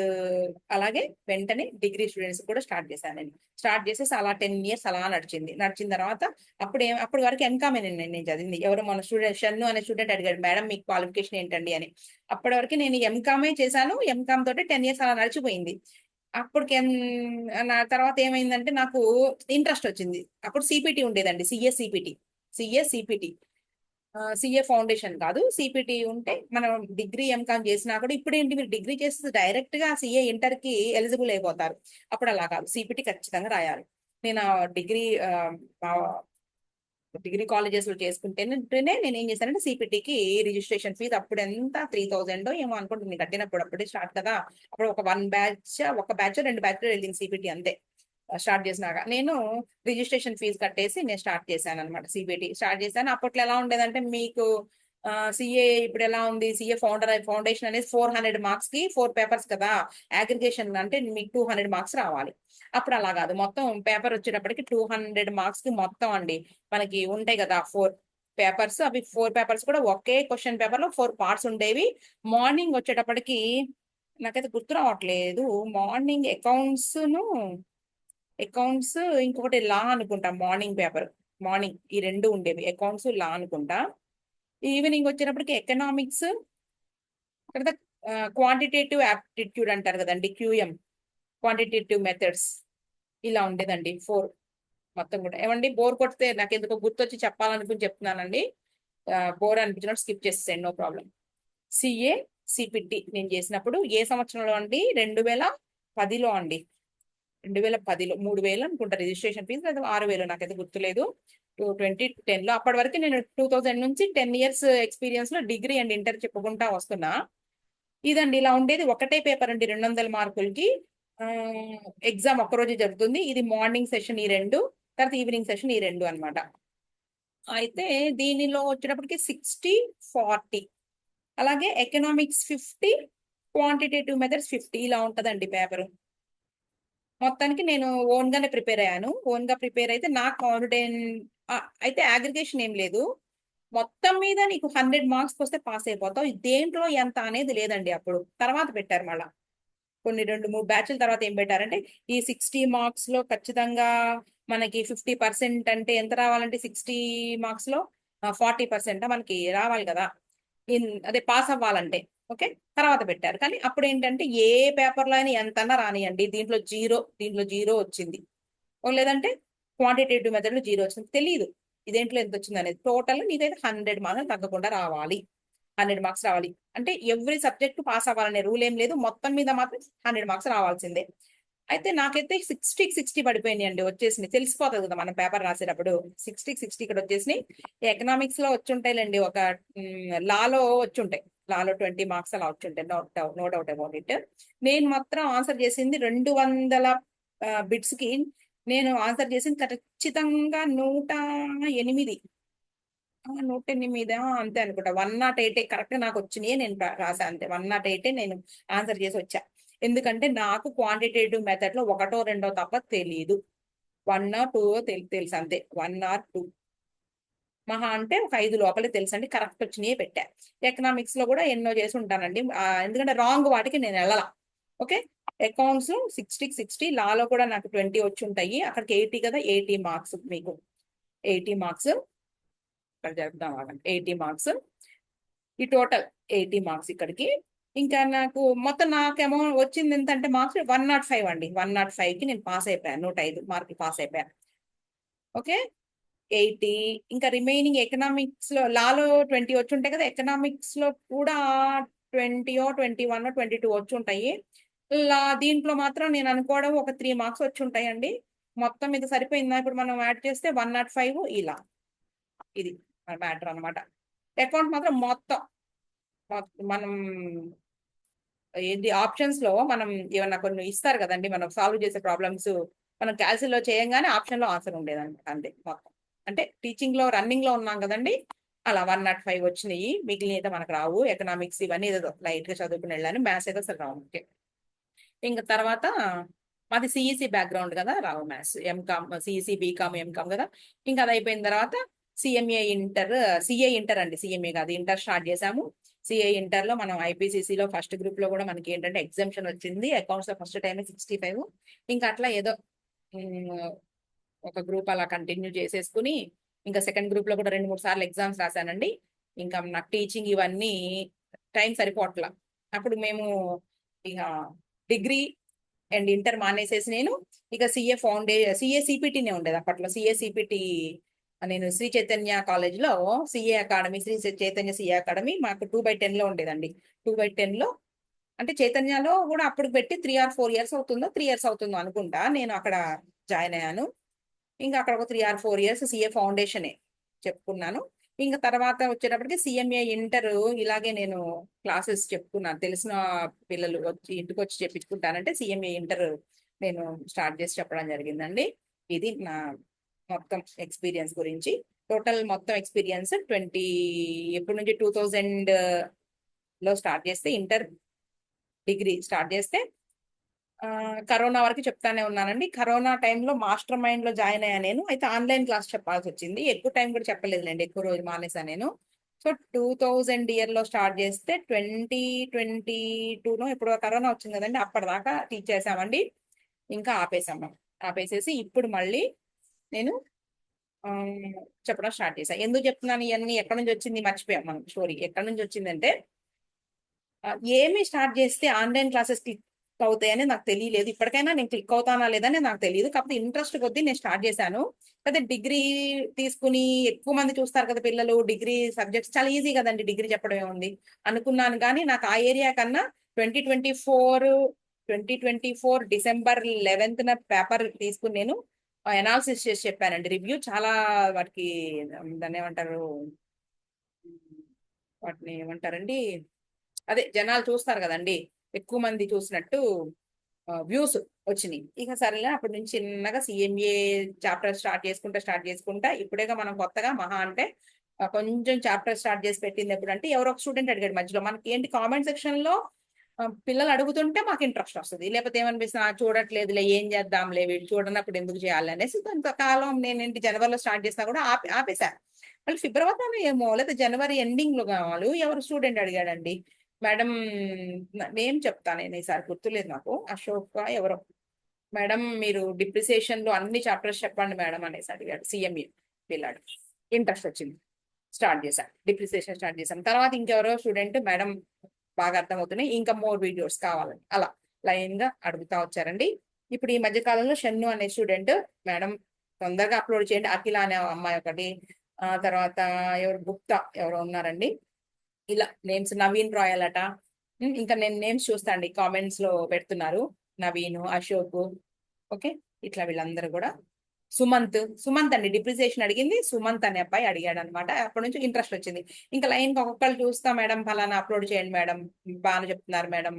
అలాగే వెంటనే డిగ్రీ స్టూడెంట్స్ కూడా స్టార్ట్ చేశాను. నేను స్టార్ట్ చేసేసి అలా 10 years అలా నడిచిన తర్వాత అప్పటి వరకు ఎంకామే నేను చదివింది. ఎవరో మన స్టూడెంట్ షన్ను అనే స్టూడెంట్ అడిగాడు, మేడం మీకు క్వాలిఫికేషన్ ఏంటండి అని. అప్పటి వరకు నేను ఎంకామే చేశాను. ఎంకామ్ తోటి 10 years అలా నడిచిపోయింది. అప్పటికి నా తర్వాత ఏమైందంటే నాకు ఇంట్రెస్ట్ వచ్చింది. అప్పుడు సిపిటి ఉండేదండి, సిఏ సిపిటి సిఏ ఫౌండేషన్ కాదు, సిపిటి ఉంటే మనం డిగ్రీ ఎంకామ్ చేసినా కూడా ఇప్పుడు ఏంటి మీరు డిగ్రీ చేస్తే డైరెక్ట్ గా సిఏ ఇంటర్ కి ఎలిజిబుల్ అయిపోతారు. అప్పుడు అలా కాదు, సిపిటి ఖచ్చితంగా రాయాలి. నేను డిగ్రీ కాలేజెస్ లో చేసుకుంటేనే నేను ఏం చేశానంటే సిపిటికి రిజిస్ట్రేషన్ ఫీజు అప్పుడు ఎంత 3000 ఏమో అనుకుంటుంది కట్టినప్పుడు. అప్పుడే స్టార్ట్ కదా, అప్పుడు ఒక బ్యాచ్ 2 బ్యాచ్ వెళ్ళింది సిపిటి అంతే. స్టార్ట్ చేసినాక నేను రిజిస్ట్రేషన్ ఫీజు కట్టేసి నేను స్టార్ట్ చేశాను అనమాట. సిబిటి స్టార్ట్ చేశాను. అప్పట్లో ఎలా ఉండేదంటే మీకు సిఏ ఇప్పుడు ఎలా ఉంది, సిఏ ఫౌండేషన్ అనేది 400 marks కి 4 పేపర్స్ కదా. అగ్రిగేషన్ అంటే మీకు 200 marks రావాలి. అప్పుడు అలా కాదు, మొత్తం పేపర్ వచ్చేటప్పటికి 200 marks కి మొత్తం అండి మనకి ఉంటాయి కదా 4 పేపర్స్. అవి 4 పేపర్స్ కూడా ఒకే క్వశ్చన్ పేపర్ లో 4 parts ఉండేవి. మార్నింగ్ వచ్చేటప్పటికి నాకైతే గుర్తు రావట్లేదు, మార్నింగ్ అకౌంట్స్ ఇంకొకటి లా అనుకుంటా. మార్నింగ్ ఈ 2 ఉండేవి, అకౌంట్స్ లా అనుకుంటా. ఈవినింగ్ వచ్చేటప్పటికి ఎకనామిక్స్, తర్వాత క్వాంటిటేటివ్ యాప్టిట్యూడ్ అంటారు కదండి, క్యూఎం, క్వాంటిటేటివ్ మెథడ్స్, ఇలా ఉండేదండి 4 మొత్తం కూడా. ఏమండి బోర్ కొడితే నాకు ఎందుకో గుర్తొచ్చి చెప్పాలనుకుని చెప్తున్నానండి. బోర్ అనిపించినప్పుడు స్కిప్ చేసేయండి, నో ప్రాబ్లం. సిఏ సిపిటి నేను చేసినప్పుడు ఏ సంవత్సరంలో అండి, 2010లో అండి. 2010లో 3000 అనుకుంటా రిజిస్ట్రేషన్ ఫీజు, లేదా 6000 నాకైతే గుర్తులేదు. 2010లో. అప్పటి వరకు నేను 2000 నుంచి 10 years ఎక్స్పీరియన్స్ లో డిగ్రీ అండ్ ఇంటర్ చెప్పుకుంటా వస్తున్నా. ఇదండి ఇలా ఉండేది. ఒకటే పేపర్ అండి 200 మార్కులకి. ఎగ్జామ్ ఒక్కరోజే జరుగుతుంది. ఇది మార్నింగ్ సెషన్ ఈ 2, తర్వాత ఈవినింగ్ సెషన్ ఈ 2 అన్నమాట. అయితే దీనిలో వచ్చేటప్పటికి 60-40, అలాగే ఎకనామిక్స్ 50, క్వాంటిటేటివ్ మెథడ్స్ 50, ఇలా ఉంటదండి పేపర్. మొత్తానికి నేను ఓన్ గానే ప్రిపేర్ అయ్యాను. ఓన్ గా ప్రిపేర్ అయితే నాకు కాన్ఫిడెంట్ అయితే అగ్రిగేషన్ ఏం లేదు. మొత్తం మీద నీకు 100 marks వస్తే పాస్ అయిపోతావు. దేంట్లో ఎంత అనేది లేదండి. అప్పుడు తర్వాత పెట్టారు మళ్ళా కొన్ని 2-3 బ్యాచ్ల తర్వాత ఏం పెట్టారంటే, ఈ 60 marks లో ఖచ్చితంగా మనకి 50% అంటే ఎంత రావాలంటే 60 marks లో 40% మనకి రావాలి కదా, అదే పాస్ అవ్వాలంటే. ఓకే, తర్వాత పెట్టారు. కానీ అప్పుడు ఏంటంటే ఏ పేపర్లో అయినా ఎంతన్నా రానియండి, దీంట్లో జీరో వచ్చింది. లేదంటే క్వాంటిటేటివ్ మెథడ్ లో జీరో వచ్చింది, తెలియదు ఇదేంట్లో ఎంత వచ్చింది అనేది. టోటల్ నీకైతే 100 మార్కులు తగ్గకుండా రావాలి. 100 మార్క్స్ రావాలి అంటే ఎవ్రీ సబ్జెక్ట్ పాస్ అవ్వాలనే రూల్ ఏం లేదు. మొత్తం మీద మాత్రం 100 మార్క్స్ రావాల్సిందే. అయితే నాకైతే 60-60 పడిపోయినాయి అండి, వచ్చేసినాయి. తెలిసిపోతుంది కదా మనం పేపర్ రాసేటప్పుడు. 60-60 ఇక్కడ వచ్చేసినాయి. ఎకనామిక్స్ లో వచ్చుంటాయిలేండి, ఒక లాలో వచ్చుంటాయి. లాలో 20 మార్క్స్ అలా వచ్చుంటాయి, నో డౌట్ అబౌట్ ఇట్. నేను మాత్రం ఆన్సర్ చేసింది 200 బిట్స్ కి. నేను ఆన్సర్ చేసింది ఖచ్చితంగా 108, 108 అంతే అనుకుంటా. 108 కరెక్ట్ నాకు వచ్చినాయి. నేను రాసా అంతే, 108 నేను ఆన్సర్ చేసి వచ్చా. ఎందుకంటే నాకు క్వాంటిటేటివ్ మెథడ్ లో 1-2 తప్ప తెలియదు. 1-2 తెలుసు అంతే, 1-2 మహా అంటే ఒక 5 లోపలే తెలుసు అండి. కరెక్ట్ వచ్చినాయే పెట్టా. ఎకనామిక్స్ లో కూడా ఎన్నో చేసి ఉంటానండి, ఎందుకంటే రాంగ్ వాటికి నేను వెళ్ళాల. ఓకే, అకౌంట్స్ 60-60, లాలో కూడా నాకు 20 వచ్చి ఉంటాయి. అక్కడికి 80 కదా, 80 మార్క్స్ మీకు. 80 మార్క్స్ ఇక్కడ జరుపుదాం, 80 మార్క్స్ ఈ టోటల్ 80 మార్క్స్ ఇక్కడికి. ఇంకా నాకేమో వచ్చింది ఎంత అంటే మార్క్స్ 105 అండి. 105 కి నేను పాస్ అయిపోయాను, 105 మార్కులు పాస్ అయిపోయాను. ఓకే, 80. ఇంకా రిమైనింగ్ ఎకనామిక్స్ లో, లాలో 20 వచ్చి ఉంటాయి కదా, ఎకనామిక్స్ లో కూడా 21-22 వచ్చి ఉంటాయి. దీంట్లో మాత్రం నేను అనుకోవడం ఒక 3 మార్క్స్ వచ్చి ఉంటాయండి. మొత్తం ఇది సరిపోయిందా ఇప్పుడు మనం యాడ్ చేస్తే 105 ఇలా. ఇది మ్యాటర్ అనమాట. అకౌంట్ మాత్రం మొత్తం మనం ఏంటి ఆప్షన్స్ లో మనం ఏమన్నా కొన్ని ఇస్తారు కదండి, మనం సాల్వ్ చేసే ప్రాబ్లమ్స్ మనం క్యాల్సిలో చేయంగానే ఆప్షన్ లో ఆన్సర్ ఉండేదండి అంతే మొత్తం. అంటే టీచింగ్ లో రన్నింగ్ లో ఉన్నాం కదండి, అలా 105 వచ్చినాయి. మిగిలిన అయితే మనకు రావు. ఎకనామిక్స్ ఇవన్నీ ఏదో లైట్ గా చదువుకుని వెళ్ళాను. మ్యాథ్స్ అయితే అసలు రావు. ఓకే, ఇంకా తర్వాత మాది సిఈసి బ్యాక్గ్రౌండ్ కదా, రావు maths. MCom CEC, BCom, MCom కదా. ఇంకా అది అయిపోయిన తర్వాత సిఎంఏ ఇంటర్, సిఏ ఇంటర్ అండి, సిఎంఏ కాదు ఇంటర్ స్టార్ట్ చేసాము. సిఏ ఇంటర్లో మనం ఐపీసీసీలో ఫస్ట్ గ్రూప్లో కూడా మనకి ఏంటంటే ఎగ్జామ్షన్ వచ్చింది. అకౌంట్స్లో ఫస్ట్ టైం 65. ఇంకా అట్లా ఏదో ఒక గ్రూప్ అలా కంటిన్యూ చేసేసుకుని ఇంకా సెకండ్ గ్రూప్లో కూడా 2-3 సార్లు ఎగ్జామ్స్ రాశానండి. ఇంకా నాకు టీచింగ్ ఇవన్నీ టైం సరిపోవట్లా. అప్పుడు మేము ఇక డిగ్రీ అండ్ ఇంటర్ మానేసేసి నేను ఇక సిఏ సిపిటీనే ఉండేది అప్పట్లో. సిఏ సిపిటి నేను శ్రీ చైతన్య కాలేజ్లో CA academy, Shri Chaitanya CA academy మాకు 2/10 ఉండేదండి. 2/10 అంటే చైతన్యలో కూడా అప్పుడు పెట్టి 3 or 4 ఇయర్స్ అవుతుందో 3 ఇయర్స్ అవుతుందో అనుకుంటా నేను అక్కడ జాయిన్ అయ్యాను. ఇంకా అక్కడ ఒక 3 or 4 ఇయర్స్ సిఏ ఫౌండేషనే చెప్పుకున్నాను. ఇంకా తర్వాత వచ్చేటప్పటికి సిఎంఏ ఇంటర్ ఇలాగే నేను క్లాసెస్ చెప్పుకున్నాను. తెలిసిన పిల్లలు వచ్చి ఇంటికి వచ్చి చెప్పించుకుంటానంటే సిఎంఏ ఇంటర్ నేను స్టార్ట్ చేసి చెప్పడం జరిగిందండి. ఇది నా మొత్తం ఎక్స్పీరియన్స్ గురించి. టోటల్ మొత్తం ఎక్స్పీరియన్స్ ఎప్పటి నుంచి 2000లో స్టార్ట్ చేస్తే ఇంటర్ డిగ్రీ స్టార్ట్ చేస్తే కరోనా వరకు చెప్తానే ఉన్నానండి. కరోనా టైంలో మాస్టర్ మైండ్ లో జాయిన్ అయ్యా నేను. అయితే ఆన్లైన్ క్లాస్ చెప్పాల్సి వచ్చింది. ఎక్కువ టైం కూడా చెప్పలేదులేండి, ఎక్కువ రోజు మానేసా నేను. సో 2000 ఇయర్లో స్టార్ట్ చేస్తే 2022లో ఇప్పుడు కరోనా వచ్చింది కదండి, అప్పటిదాకా టీచ్ చేసామండి. ఇంకా ఆపేసేసి ఇప్పుడు మళ్ళీ నేను చెప్పడం స్టార్ట్ చేశాను. ఎందుకు చెప్తున్నాను ఇవన్నీ, ఎక్కడి నుంచి వచ్చింది మర్చిపోయాం మనం. స్టోరీ ఎక్కడి నుంచి వచ్చిందంటే ఏమి స్టార్ట్ చేస్తే ఆన్లైన్ క్లాసెస్ క్లిక్ అవుతాయని నాకు తెలియలేదు. ఇప్పటికైనా నేను క్లిక్ అవుతానా లేదని నాకు తెలియదు. కాకపోతే ఇంట్రెస్ట్ కొద్దీ నేను స్టార్ట్ చేశాను. అయితే డిగ్రీ తీసుకుని ఎక్కువ మంది చూస్తారు కదా పిల్లలు, డిగ్రీ సబ్జెక్ట్స్ చాలా ఈజీ కదండి డిగ్రీ చెప్పడం ఏముంది అనుకున్నాను. కానీ నాకు ఆ ఏరియా కన్నా 2024 డిసెంబర్ 11న పేపర్ తీసుకుని నేను అనాలిసిస్ చేసి చెప్పానండి. రివ్యూ చాలా వాటికి దాన్ని ఏమంటారండి, అదే జనాలు చూస్తారు కదండి, ఎక్కువ మంది చూసినట్టు వ్యూస్ వచ్చినాయి. ఇక సరేలే అప్పటి నుంచి చిన్నగా సిఎంఏ చాప్టర్ స్టార్ట్ చేసుకుంటా ఇప్పుడేగా మనం కొత్తగా మహా అంటే కొంచెం చాప్టర్ స్టార్ట్ చేసి పెట్టింది ఎప్పుడంటే ఎవరో ఒక స్టూడెంట్ అడిగాడు మధ్యలో. మనకి ఏంటి కామెంట్ సెక్షన్ లో పిల్లలు అడుగుతుంటే మాకు ఇంట్రెస్ట్ వస్తుంది. లేకపోతే ఏమనిపిస్తుంది, చూడట్లేదులే ఏం చేద్దాంలే వీళ్ళు చూడనప్పుడు ఎందుకు చేయాలి అనేసి కొంతకాలం నేనేంటి జనవరిలో స్టార్ట్ చేసినా కూడా ఆపేశాను. మళ్ళీ ఫిబ్రవరిలో ఏమో లేదా జనవరి ఎండింగ్ లో కావాలి ఎవరు స్టూడెంట్ అడిగాడండి. మేడం నేమ్ చెప్తాను నేను ఈసారి, గుర్తులేదు నాకు, అశోక్ ఎవరో. మేడం మీరు డిప్రిసియేషన్ లో అన్ని చాప్టర్స్ చెప్పండి మేడం అనేసి అడిగాడు. సిఎంఏ పిల్లాడు. ఇంట్రెస్ట్ వచ్చింది, స్టార్ట్ చేశాను. డిప్రిసియేషన్ స్టార్ట్ చేశాను. తర్వాత ఇంకెవరో స్టూడెంట్ మేడం బాగా అర్థమవుతున్నాయి, ఇంకా మోర్ వీడియోస్ కావాలని అలా లైన్ గా అడుగుతా వచ్చారండి. ఇప్పుడు ఈ మధ్య కాలంలో షన్ను అనే స్టూడెంట్ మేడం తొందరగా అప్లోడ్ చేయండి, అఖిల అనే అమ్మాయి ఒకటి, తర్వాత ఎవరు గుప్తా ఎవరో ఉన్నారండి. ఇలా నేమ్స్, నవీన్ రాయల్ అట. ఇంకా నేను నేమ్స్ చూస్తా అండి, కామెంట్స్ లో పెడుతున్నారు. నవీన్, అశోక్, ఓకే, ఇట్లా వీళ్ళందరూ కూడా. సుమంత్ అండి డిప్రిసియేషన్ అడిగింది. సుమంత్ అనే అబ్బాయి అడిగాడు అనమాట. అప్పటి నుంచి ఇంట్రెస్ట్ వచ్చింది. ఇంకా లైన్ ఒక్కొక్కరు చూస్తా మేడం ఫలానా అప్లోడ్ చేయండి మేడం, బాగా చెప్తున్నారు మేడం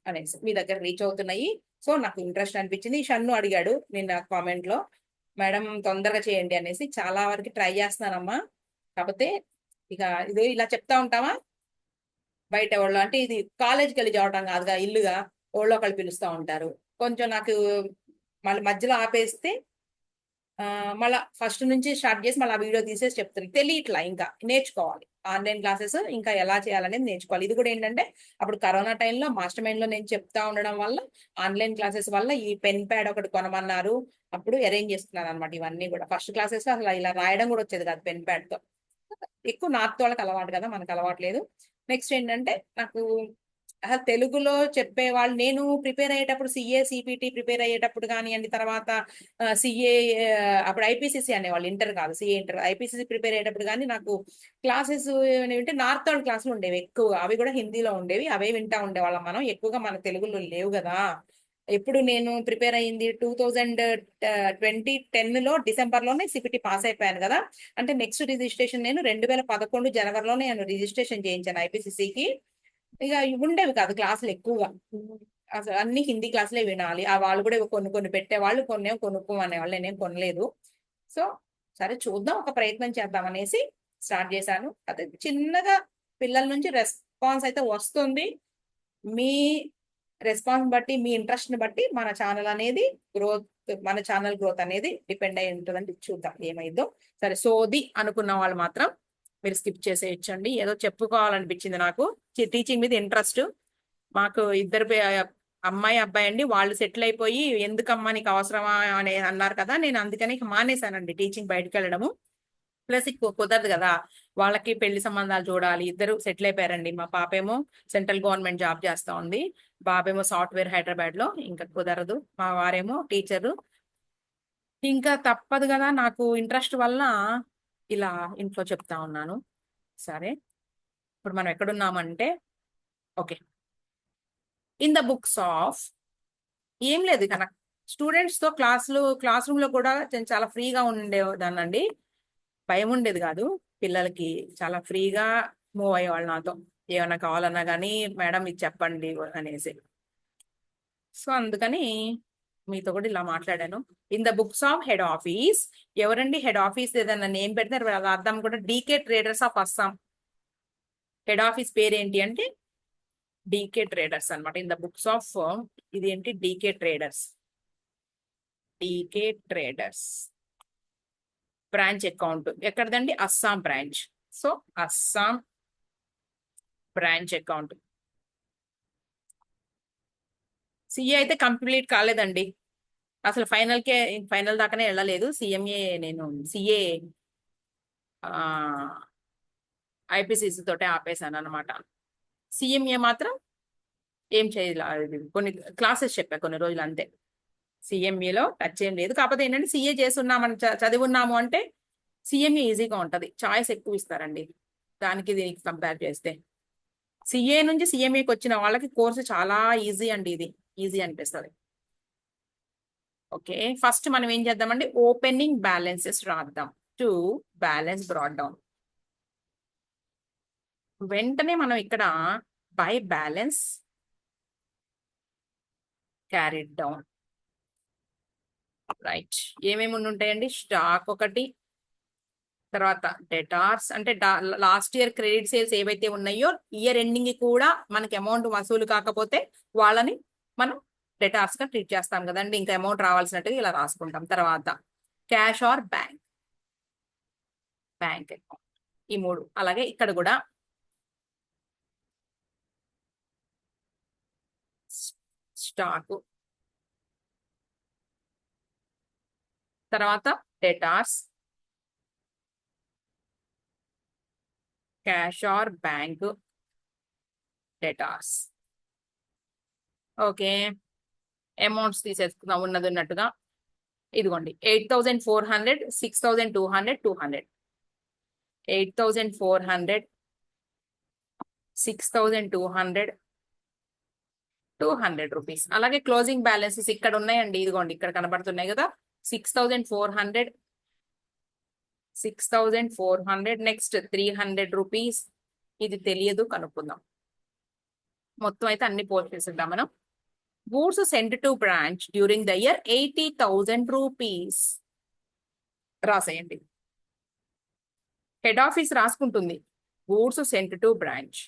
అనేసి మీ దగ్గర రీచ్ అవుతున్నాయి. సో నాకు ఇంట్రెస్ట్ అనిపించింది. షన్ను అడిగాడు నిన్న కామెంట్ లో, మేడం తొందరగా చేయండి అనేసి. చాలా వరకు ట్రై చేస్తున్నానమ్మా. కాకపోతే ఇక ఇది ఇలా చెప్తా ఉంటామా, బయట వాళ్ళు అంటే ఇది కాలేజ్కి వెళ్ళి చదవటం కాదుగా, ఇల్లుగా వాళ్ళు ఒకళ్ళు పిలుస్తూ ఉంటారు. కొంచెం నాకు మళ్ళీ మధ్యలో ఆపేస్తే మళ్ళీ ఫస్ట్ నుంచి స్టార్ట్ చేసి మళ్ళీ ఆ వీడియో తీసేసి చెప్తాను. తెలియట్లా, ఇంకా నేర్చుకోవాలి ఆన్లైన్ క్లాసెస్ ఇంకా ఎలా చేయాలనేది నేర్చుకోవాలి. ఇది కూడా ఏంటంటే అప్పుడు కరోనా టైంలో మాస్టర్ మైండ్ లో నేను చెప్తా ఉండడం వల్ల ఆన్లైన్ క్లాసెస్ వల్ల ఈ పెన్ ప్యాడ్ ఒకటి కొనమన్నారు. అప్పుడు అరేంజ్ చేస్తున్నాను అనమాట. ఇవన్నీ కూడా ఫస్ట్ క్లాసెస్ లో అసలు ఇలా రాయడం కూడా వచ్చేది కాదు పెన్ ప్యాడ్ తో. ఎక్కువ నార్త్ వాళ్ళకి అలవాటు కదా, మనకు అలవాటు లేదు. నెక్స్ట్ ఏంటంటే నాకు అసలు తెలుగులో చెప్పేవాళ్ళు, నేను ప్రిపేర్ అయ్యేటప్పుడు సిఏ సిపిటి ప్రిపేర్ అయ్యేటప్పుడు కానివ్వండి, తర్వాత సిఏ అప్పుడు ఐపీసీసీ అనేవాళ్ళు, ఇంటర్ కాదు సిఏ ఇంటర్, ఐపీసీసీ ప్రిపేర్ అయ్యేటప్పుడు కానీ నాకు క్లాసెస్ ఏంటంటే నార్త్ వాళ్ళ క్లాసులు ఉండేవి ఎక్కువ. అవి కూడా హిందీలో ఉండేవి, అవే వింటా ఉండేవాళ్ళం మనం. ఎక్కువగా మన తెలుగులో లేవు కదా. ఎప్పుడు నేను ప్రిపేర్ అయ్యింది 2010లో డిసెంబర్లోనే సిపిటి పాస్ అయిపోయాను కదా. అంటే నెక్స్ట్ రిజిస్ట్రేషన్ నేను 2011 జనవరిలోనే నేను రిజిస్ట్రేషన్ చేయించాను ఐపీసీసీకి. ఇక ఉండేవి కాదు క్లాసులు ఎక్కువగా, అసలు అన్ని హిందీ క్లాసులే వినాలి. ఆ వాళ్ళు కూడా కొన్ని పెట్టేవాళ్ళు, కొన్ని కొనుక్కోమనేవాళ్ళు, నేనేం కొనలేదు. సో సరే చూద్దాం, ఒక ప్రయత్నం చేద్దాం అనేసి స్టార్ట్ చేశాను. అదే చిన్నగా పిల్లల నుంచి రెస్పాన్స్ అయితే వస్తుంది. మీ రెస్పాన్స్ బట్టి, మీ ఇంట్రెస్ట్ ని బట్టి మన ఛానల్ అనేది గ్రోత్ అనేది డిపెండ్ అయి ఉంటుందండి. చూద్దాం ఏమైందో. సరే సోది అనుకున్న వాళ్ళు మాత్రం మీరు స్కిప్ చేసేయచ్చండి. ఏదో చెప్పుకోవాలనిపించింది నాకు. టీచింగ్ మీద ఇంట్రెస్ట్. మాకు ఇద్దరు అమ్మాయి అబ్బాయి అండి. వాళ్ళు సెటిల్ అయిపోయి ఎందుకమ్మా నీకు అవసరమా అని అన్నారు కదా, నేను అందుకని మానేశానండి టీచింగ్, బయటకు వెళ్ళడము. ప్లస్ కుదరదు కదా, వాళ్ళకి పెళ్లి సంబంధాలు చూడాలి. ఇద్దరు సెటిల్ అయిపోయారండి. మా పాపేమో సెంట్రల్ గవర్నమెంట్ జాబ్ చేస్తా ఉంది, బాబేమో సాఫ్ట్వేర్ హైదరాబాద్ లో. ఇంకా కుదరదు. మా వారేమో టీచరు. ఇంకా తప్పదు కదా, నాకు ఇంట్రెస్ట్ వల్ల ఇలా ఇంట్లో చెప్తా ఉన్నాను. సరే, ఇప్పుడు మనం ఎక్కడున్నామంటే, okay, in the books of, ఏం లేదు కనుక స్టూడెంట్స్ తో క్లాస్ రూమ్ లో కూడా నేను చాలా ఫ్రీగా ఉండేదానండి. భయం ఉండేది కాదు. పిల్లలకి చాలా ఫ్రీగా మూవ్ అయ్యేవాళ్ళు నాతో. ఏమన్నా కావాలన్నా కానీ మేడం ఇది చెప్పండి అనేసి. సో అందుకని మీతో కూడా ఇలా మాట్లాడాను. In the books of head office, ఎవరండి హెడ్ ఆఫీస్? ఏదన్నా నేమ్ పెడితే అది అర్థం కూడా DK traders of Assam. Head office పేరు ఏంటి అంటే డీకే ట్రేడర్స్ అన్నమాట. ఇన్ ద బుక్స్ ఆఫ్, ఇది ఏంటి, DK traders. DK traders branch account ఎక్కడదండి? Assam branch. So Assam branch account. CA అయితే కంప్లీట్ కాలేదండి. అసలు ఫైనల్ దాకానే వెళ్ళలేదు. సిఎంఏ నేను సిఏ ఐపీసీసీ తోటే ఆపేశాను అనమాట. సిఎంఏ మాత్రం ఏం చేయాలి, కొన్ని క్లాసెస్ చెప్పా కొన్ని రోజులు అంతే. సిఎంఏలో టచ్ ఏం లేదు. కాకపోతే ఏంటంటే సిఏ చేస్తున్నామని చదివి ఉన్నాము అంటే సిఎంఏ ఈజీగా ఉంటుంది. చాయిస్ ఎక్కువ ఇస్తారండి దానికి దీనికి కంపేర్ చేస్తే. సిఏ నుంచి సిఎంఏకి వచ్చిన వాళ్ళకి కోర్సు చాలా ఈజీ అండి. ఇది ఈజీ అనిపిస్తుంది. ఓకే, ఫస్ట్ మనం ఏం చేద్దామండి, ఓపెనింగ్ బ్యాలెన్సెస్ రాద్దాం. To balance broad down. వెంటనే మనం ఇక్కడ by balance carried down. Right, ఏమేమి ఉంటాయండి? స్టాక్ ఒకటి, తర్వాత డెటార్స్ అంటే లాస్ట్ ఇయర్ క్రెడిట్ సేల్స్ ఏవైతే ఉన్నాయో ఇయర్ ఎండింగ్ కూడా మనకి అమౌంట్ వసూలు కాకపోతే వాళ్ళని మనం డెటార్స్ గా ట్రీట్ చేస్తాం కదండి. ఇంకా అమౌంట్ రావాల్సినట్టుగా ఇలా రాసుకుంటాం. తర్వాత క్యాష్ ఆర్ బ్యాంక్ అకౌంట్, ఈ మూడు. అలాగే ఇక్కడ కూడా స్టాక్, తర్వాత debtors, cash or bank debtors. Okay, amounts తీసేసుకుందాం ఉన్నది ఉన్నట్టుగా. ఇదిగోండి 8,400, 6,200, 200. 8,400, 6,200, 200 రూపీస్. అలాగే క్లోజింగ్ బ్యాలెన్సెస్ ఇక్కడ ఉన్నాయండి. ఇదిగోండి ఇక్కడ కనబడుతున్నాయి కదా, 6,400, 6,400, నెక్స్ట్ 300 రూపీస్. ఇది తెలియదు, కనుక్కుందాం. మొత్తం అయితే అన్ని పోస్ట్ చేసిద్దాం మనం. Goods sent to branch during the year 80,000 rupees రాసేయండి. హెడ్ ఆఫీస్ రాసుకుంటుంది goods sent to branch,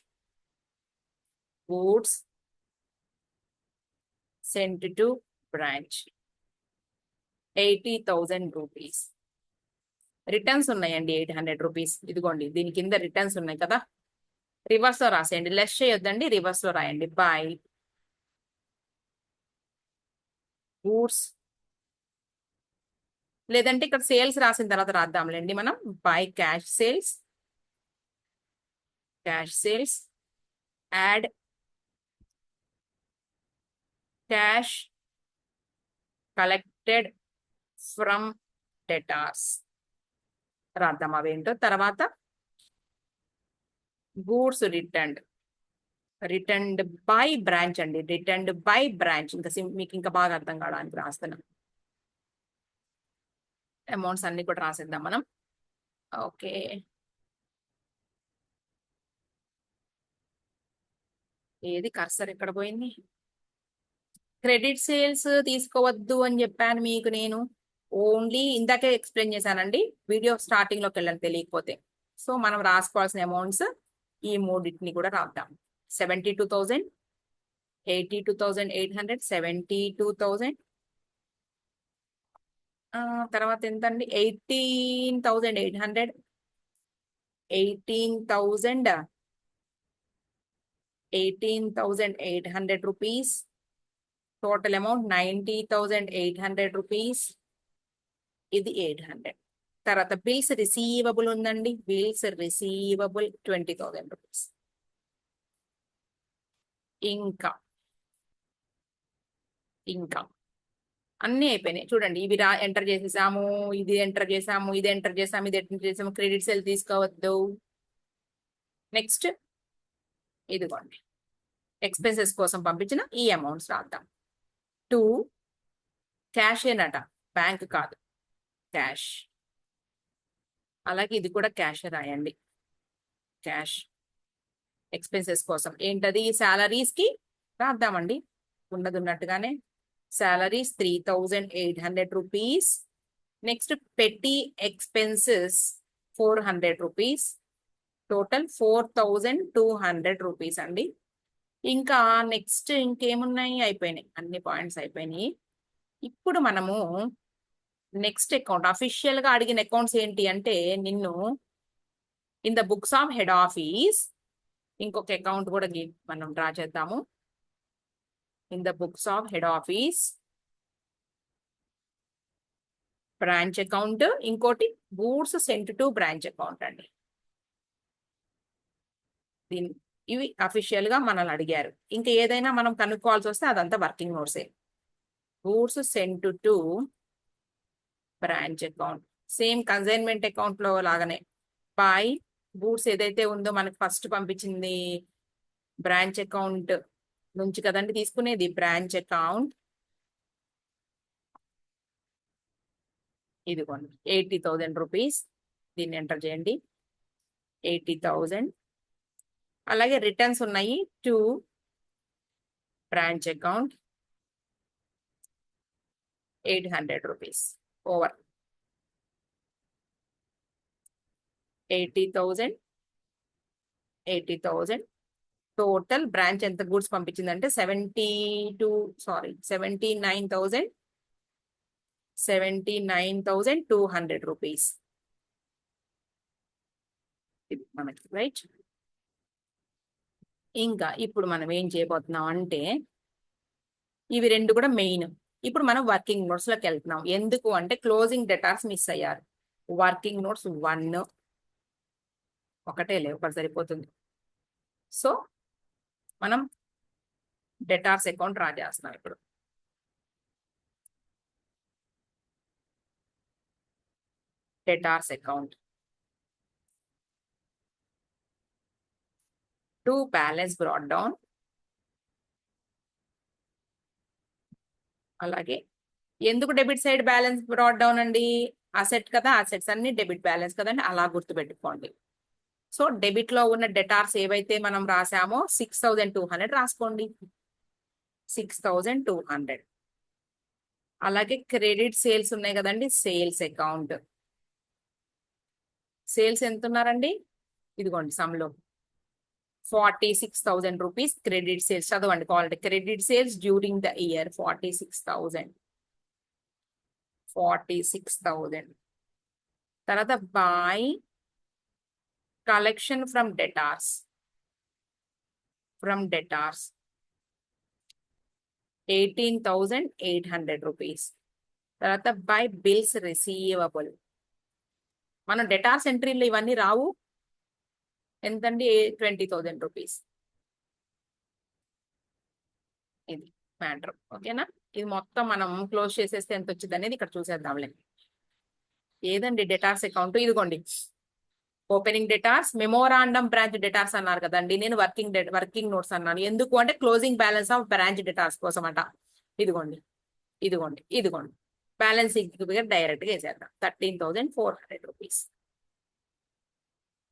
goods sent to branch 80,000 rupees. Returns ఉన్నాయండి 800 రూపీస్. ఇదిగోండి దీని కింద రిటర్న్స్ ఉన్నాయి కదా, రివర్స్ లో రాసేయండి. లెస్ చేయొద్దండి, రివర్స్ లో రాయండి. బై గూడ్స్, లేదంటే ఇక్కడ సేల్స్ రాసిన తర్వాత రాద్దాంలేండి మనం. By cash sales, add cash collected from debtors రాద్దాం అవేంటో. తర్వాత గూడ్స్ రిటర్న్డ్ బై బ్రాంచ్ అండి, రిటర్న్డ్ బై బ్రాంచ్. ఇంకా మీకు ఇంకా బాగా అర్థం కావడానికి రాస్తున్నాం. అమౌంట్స్ అన్ని కూడా రాసేద్దాం మనం. ఓకే, ఏది కర్సర్ ఎక్కడ పోయింది? క్రెడిట్ సేల్స్ తీసుకోవద్దు అని చెప్పాను మీకు నేను. ఓన్లీ ఇందాకే ఎక్స్ప్లెయిన్ చేశానండి, వీడియో స్టార్టింగ్ లోకి వెళ్ళండి తెలియకపోతే. సో మనం రాసుకోవాల్సిన అమౌంట్స్ ఈ మూడింటిని కూడా రాద్దాం. 72,000, 82,800, 72,000, తర్వాత ఎంత అండి, 18,800, 18,800 rupees. Total amount 90,800 rupees. ఇది 800. తర్వాత బిల్స్ రిసీవబుల్ ఉందండి. Bills receivable 20,000 rupees. ఇంకా అన్నీ అయిపోయినాయి చూడండి. ఇవి ఎంటర్ చేసేసాము, ఇది ఎంటర్ చేసాము, ఇది ఎంటర్ చేసాము, ఇది ఎంటర్ చేసాము. క్రెడిట్ సెల్ తీసుకోవద్దు. నెక్స్ట్ ఇదిగోండి, ఎక్స్పెన్సెస్ కోసం పంపించిన ఈ అమౌంట్స్ రాద్దాం. 2 క్యాష్ ఏనట, బ్యాంక్ కాదు, క్యాష్. అలాగే ఇది కూడా క్యాష్ రాయండి. క్యాష్ ఎక్స్పెన్సెస్ కోసం ఏంటది, సాలరీస్ కి రాద్దామండి ఉన్నది ఉన్నట్టుగానే. Salaries 3,800 rupees. నెక్స్ట్ పెట్టి ఎక్స్పెన్సెస్ 400 రూపీస్. టోటల్ 4,200 రూపీస్ అండి. ఇంకా నెక్స్ట్ ఇంకేమున్నాయి, అయిపోయినాయి, అన్ని పాయింట్స్ అయిపోయినాయి. ఇప్పుడు మనము నెక్స్ట్ అకౌంట్, అఫీషియల్ గా అడిగిన అకౌంట్స్ ఏంటి అంటే, నిన్ను in the books of head office ఇంకొక అకౌంట్ కూడా మనం డ్రా చేద్దాము. In the books of head office branch account, ఇంకోటి goods sent to branch account అండి. ఇవి అఫీషియల్ గా మనల్ని అడిగారు. ఇంకా ఏదైనా మనం కనుక్కోవాల్సి వస్తే అదంతా వర్కింగ్ నోట్సే. Goods sent to branch account same consignment account లో లాగానే. బై గూడ్స్ ఏదైతే ఉందో మనకి ఫస్ట్ పంపించింది బ్రాంచ్ అకౌంట్ నుంచి కదండి తీసుకునేది. బ్రాంచ్ అకౌంట్ ఇదిగోండి 80,000 రూపీస్. దీన్ని ఎంటర్ చేయండి, 80,000. అలాగే రిటర్న్స్ ఉన్నాయి to branch account 800 rupees. Over 80,000. Total branch ఎంత గూడ్స్ పంపించిందంటే 79,200 రూపీస్. మనకి రైట్. ఇంకా ఇప్పుడు మనం ఏం చేయబోతున్నాం అంటే, ఇవి రెండు కూడా మెయిన్. ఇప్పుడు మనం వర్కింగ్ నోట్స్ లోకి వెళ్తున్నాం. ఎందుకు అంటే క్లోజింగ్ డేటాస్ మిస్ అయ్యారు. వర్కింగ్ నోట్స్ 1 ఒకటే లేవు, ఒకటి సరిపోతుంది. సో మనం డేటార్స్ అకౌంట్ డ్రా చేస్తున్నాం ఇప్పుడు. డేటార్స్ account to balance brought down. అలాగే ఎందుకు debit side balance brought down అండి, అసెట్ కదా, అసెట్స్ అన్ని డెబిట్ బ్యాలెన్స్ కదండి, అలా గుర్తుపెట్టుకోండి. సో డెబిట్ లో ఉన్న డేటార్స్ ఏవైతే మనం రాసామో 6,200 రాసుకోండి. 6,200. అలాగే క్రెడిట్ సేల్స్ ఉన్నాయి కదండి, సేల్స్ అకౌంట్. సేల్స్ ఎంత ఉన్నారండి, ఇదిగోండి సమ్లో 46,000 రూపీస్ క్రెడిట్ సేల్స్. చదవండి కావాలంటే. Credit sales during the year 46,000. తర్వాత బై కలెక్షన్ ఫ్రమ్ డేటార్స్ 18,800 రూపీస్. తర్వాత బై బిల్స్ రిసీవబుల్. మన డేటార్స్ ఎంట్రీలు ఇవన్నీ రావు, ఎంతండి 20,000 రూపీస్. ఇది మ్యాటర్, ఓకేనా. ఇది మొత్తం మనం క్లోజ్ చేసేస్తే ఎంత వచ్చింది అనేది ఇక్కడ చూసేద్దాంలే. ఏదండి డేటార్స్ అకౌంట్, ఇదిగోండి ఓపెనింగ్ డేటార్స్, మెమోరాండం బ్రాంచ్ డేటార్స్ అన్నారు కదండి, నేను వర్కింగ్ నోట్స్ అన్నాను. ఎందుకు అంటే క్లోజింగ్ బ్యాలెన్స్ ఆఫ్ బ్రాంచ్ డేటార్స్ కోసం అట. ఇదిగోండి బ్యాలెన్సింగ్ ఫిగర్ డైరెక్ట్ గా వేసేద్దాం. 13,400 రూపీస్.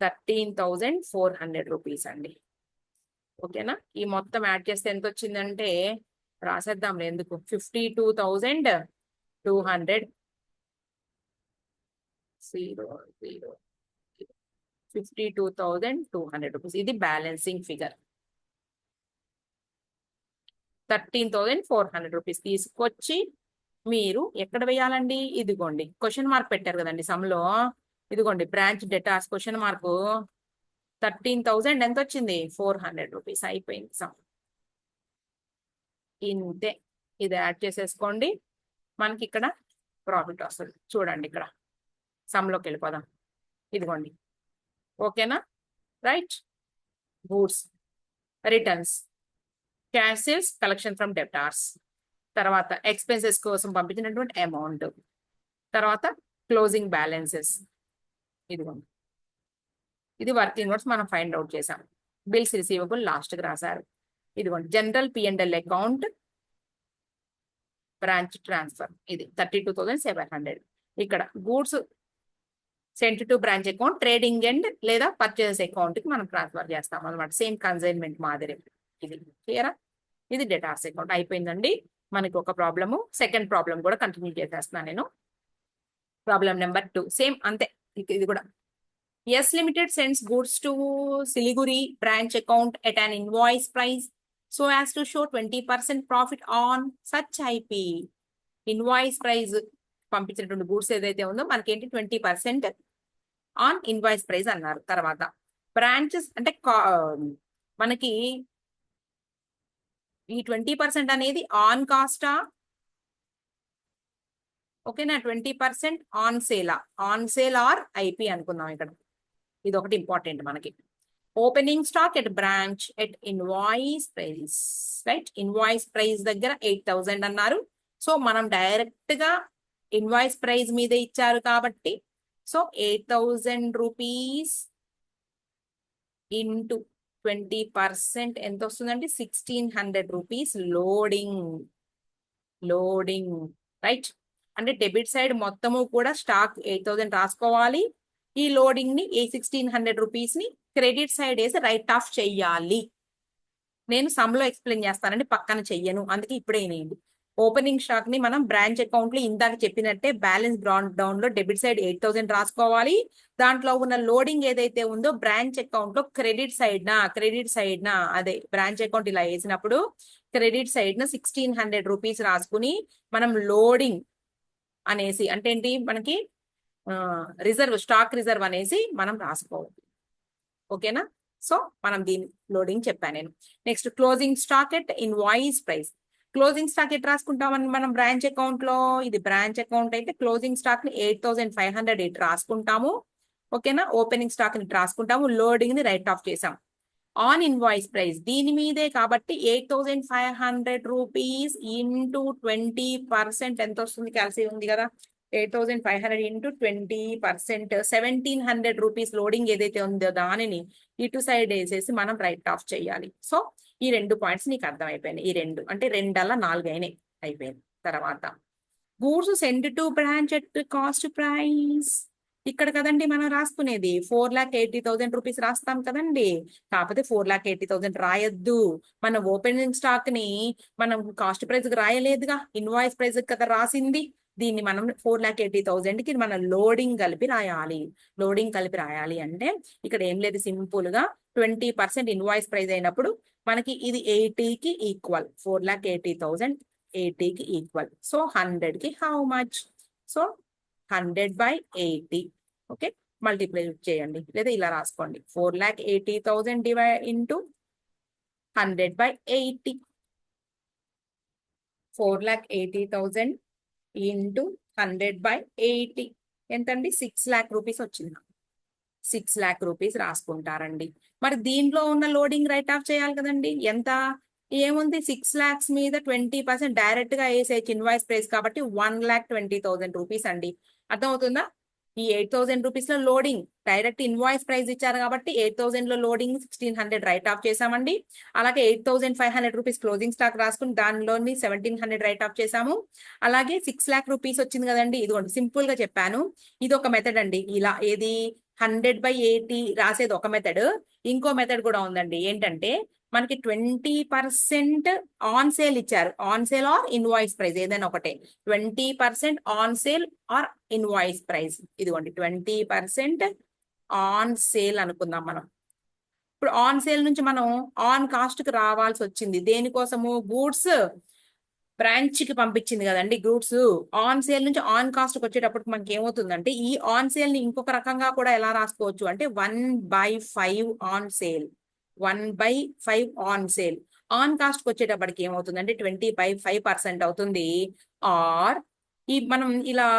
13,400 రూపీస్ అండి, ఓకేనా. ఈ మొత్తం యాడ్ చేస్తే ఎంత వచ్చిందంటే రాసేద్దాం ఎందుకు, 52,200. 52,200 రూపీస్. ఇది బ్యాలెన్సింగ్ ఫిగర్. 13,400 రూపీస్ తీసుకొచ్చి మీరు ఎక్కడ వేయాలండి, ఇదిగోండి క్వశ్చన్ మార్క్ పెట్టారు కదండి సమ్లో, ఇదిగోండి బ్రాంచ్ డెటార్స్ క్వశ్చన్ మార్కు 13,000 ఎంత వచ్చింది 400 రూపీస్ అయిపోయింది సమ్. ఇంతే, ఇది యాడ్ చేసేసుకోండి, మనకి ఇక్కడ ప్రాఫిట్ వస్తుంది. చూడండి ఇక్కడ సమ్లోకి వెళ్ళిపోదాం. ఇదిగోండి, ఓకేనా, right. Goods, returns, cash sales, collection from debtors, తర్వాత ఎక్స్పెన్సెస్ కోసం పంపించినటువంటి అమౌంట్, తర్వాత క్లోజింగ్ బ్యాలెన్సెస్. ఇదిగోండి, ఇది వర్కింగ్ నోట్స్ మనం ఫైండ్ అవుట్ చేసాం. బిల్స్ రిసీవబుల్ లాస్ట్కి రాశారు. ఇదిగోండి general P&L account, branch transfer, ఇది 32,700. ఇక్కడ goods sent to branch account, trading and లేదా పర్చేస్ అకౌంట్ కి మనం ట్రాన్స్ఫర్ చేస్తాం అనమాట, సేమ్ కన్సైన్మెంట్ మాదిరి. ఇది క్లియరా? ఇది డెటార్స్ అకౌంట్ అయిపోయిందండి. మనకి ఒక ప్రాబ్లము, సెకండ్ ప్రాబ్లం కూడా కంటిన్యూ చేసేస్తున్నాను నేను. ప్రాబ్లం నెంబర్ 2 సేమ్ అంతే. ఇది కూడా S limited sends goods to Siliguri branch account at an invoice price so as to show 20% profit on such IP. Invoice price పంపించినటువంటి గూడ్స్ ఏదైతే ఉందో మనకేంటి 20% ఆన్ ఇన్వాయిస్ ప్రైస్ అన్నారు. తర్వాత బ్రాంచెస్ అంటే మనకి ఈ 20% అనేది ఆన్ కాస్టా, ఓకేనా, 20% ఆన్ సేలా, ఆన్ సేల్ ఆర్ ఐపీ అనుకుందాం ఇక్కడ. ఇది ఒకటి ఇంపార్టెంట్ మనకి. Opening stock at branch at invoice price, right. Invoice price దగ్గర 8,000 అన్నారు. సో మనం డైరెక్ట్ గా ఇన్వాయిస్ ప్రైస్ మీద ఇచ్చారు కాబట్టి, సో 8,000 రూపీస్ ఇంటూ 20% ఎంత వస్తుందండి 1,600 రూపీస్ లోడింగ్, రైట్. అంటే డెబిట్ సైడ్ మొత్తము కూడా స్టాక్ 8,000 రాసుకోవాలి. ఈ లోడింగ్ ని 1,600 రూపీస్ ని క్రెడిట్ సైడ్ వేసి రైట్ ఆఫ్ చెయ్యాలి. నేను సమ్ లో ఎక్స్ప్లెయిన్ చేస్తానండి, పక్కన చెయ్యను, అందుకే ఇప్పుడే నేయండి. ఓపెనింగ్ స్టాక్ ని మనం బ్రాంచ్ అకౌంట్ లో ఇందాక చెప్పినట్టే బ్యాలెన్స్ డౌన్ లో డెబిట్ సైడ్ 8,000 రాసుకోవాలి. దాంట్లో ఉన్న లోడింగ్ ఏదైతే ఉందో బ్రాంచ్ అకౌంట్ లో క్రెడిట్ సైడ్ నా అదే బ్రాంచ్ అకౌంట్ ఇలా వేసినప్పుడు క్రెడిట్ సైడ్ న 1,600 రూపీస్ రాసుకుని మనం లోడింగ్ అనేసి, అంటే ఏంటి మనకి రిజర్వ్, స్టాక్ రిజర్వ్ అనేసి మనం రాసుకోవాలి. ఓకేనా? సో మనం దీని లోడింగ్ చెప్పాను నేను. Next closing stock at invoice price. Closing stock at రాసుకుంటామని మనం బ్రాంచ్ అకౌంట్ లో, ఇది బ్రాంచ్ అకౌంట్ అయితే క్లోజింగ్ స్టాక్ ని 8,500 ఇటు రాసుకుంటాము. ఓకేనా? ఓపెనింగ్ స్టాక్ ని రాసుకుంటాము, లోడింగ్ ని రైట్ ఆఫ్ చేసాం. ఆన్ ఇన్వాయిస్ ప్రైస్ దీని మీదే కాబట్టి 8,500 రూపీస్ ఇంటూ 20% ఎంత వస్తుంది, క్యాల్సి ఉంది కదా, 8,500 ఇంటూ 20% 1,700 రూపీస్ లోడింగ్ ఏదైతే ఉందో దానిని ఇటు సైడ్ వేసేసి మనం రైట్ ఆఫ్ చేయాలి. సో ఈ 2 పాయింట్స్ నీకు అర్థమైపోయినాయి. ఈ 2 అంటే 2 అలా 4 అయినాయి, అయిపోయింది. తర్వాత goods send to branch at cost price, ఇక్కడ కదండి మనం రాసుకునేది 4,80,000 రూపీస్ రాస్తాం కదండి. కాకపోతే 4,80,000 రాయొద్దు. మన ఓపెనింగ్ స్టాక్ ని మనం కాస్ట్ ప్రైస్ కి రాయలేదుగా, ఇన్వాయిస్ ప్రైస్ కదా రాసింది. దీన్ని మనం 4,80,000 కి మనం లోడింగ్ కలిపి రాయాలి. లోడింగ్ కలిపి రాయాలి అంటే ఇక్కడ ఏం లేదు, సింపుల్ గా 20% ఇన్వాయిస్ ప్రైస్ అయినప్పుడు మనకి ఇది 80కి ఈక్వల్, 4,80,000 80కి ఈక్వల్. సో 100 కి how much, so 100/80. Okay, multiply చేయండి లేదా ఇలా రాసుకోండి, 4,80,000 డివైడ్ ఇంటూ 100/80. 4,80,000 ఇంటూ 100/80 ఎంతండి, 6 lakh రూపీస్ వచ్చింది. 6 lakh రూపీస్ రాసుకుంటారండి. మరి దీంట్లో ఉన్న లోడింగ్ రైట్ ఆఫ్ చేయాలి కదండి. ఎంత ఏముంది, 6 lakhs మీద 20% డైరెక్ట్ గా వేసేయచ్చు ఇన్వాయిస్ ప్రైస్ కాబట్టి 1,20,000 రూపీస్ అండి. అర్థమవుతుందా? ఈ 8,000 రూపీస్ లో లోడింగ్ డైరెక్ట్ ఇన్వాయిస్ ప్రైస్ ఇచ్చారు కాబట్టి 8,000 లో లోడింగ్ 1,600 రైట్ ఆఫ్ చేసామండి. అలాగే 8,500 రూపీస్ క్లోజింగ్ స్టాక్ రాసుకుని దానిలోని 1,700 రైట్ ఆఫ్ చేసాము. అలాగే 6 lakh రూపీస్ వచ్చింది కదండి. ఇదిగోండి సింపుల్ గా చెప్పాను, ఇది ఒక మెథడ్ అండి. ఇలా ఏది 100/80 రాసేది ఒక మెథడ్. ఇంకో మెథడ్ కూడా ఉందండి, ఏంటంటే మనకి 20% ఆన్ సేల్ ఇచ్చారు, on sale are invoice price ఏదైనా ఒకటే, 20% on sale are invoice price. ఇదిగోండి 20% ఆన్ సేల్ అనుకుందాం మనం. ఇప్పుడు ఆన్ సేల్ నుంచి మనం ఆన్ కాస్ట్ కి రావాల్సి వచ్చింది. దేనికోసము, గూడ్స్ బ్రాంచ్ కి పంపించింది కదండి గూడ్స్. ఆన్ సేల్ నుంచి ఆన్ కాస్ట్ కి వచ్చేటప్పటికి మనకి ఏమవుతుందంటే ఈ ఆన్ సేల్ ని ఇంకొక రకంగా కూడా ఎలా రాసుకోవచ్చు అంటే 1/5 on sale, 1/5 on sale. On cost కి వచ్చేటప్పటికి ఏమవుతుందంటే 20/5% అవుతుంది. ఆర్ ఈ మనం ఇలా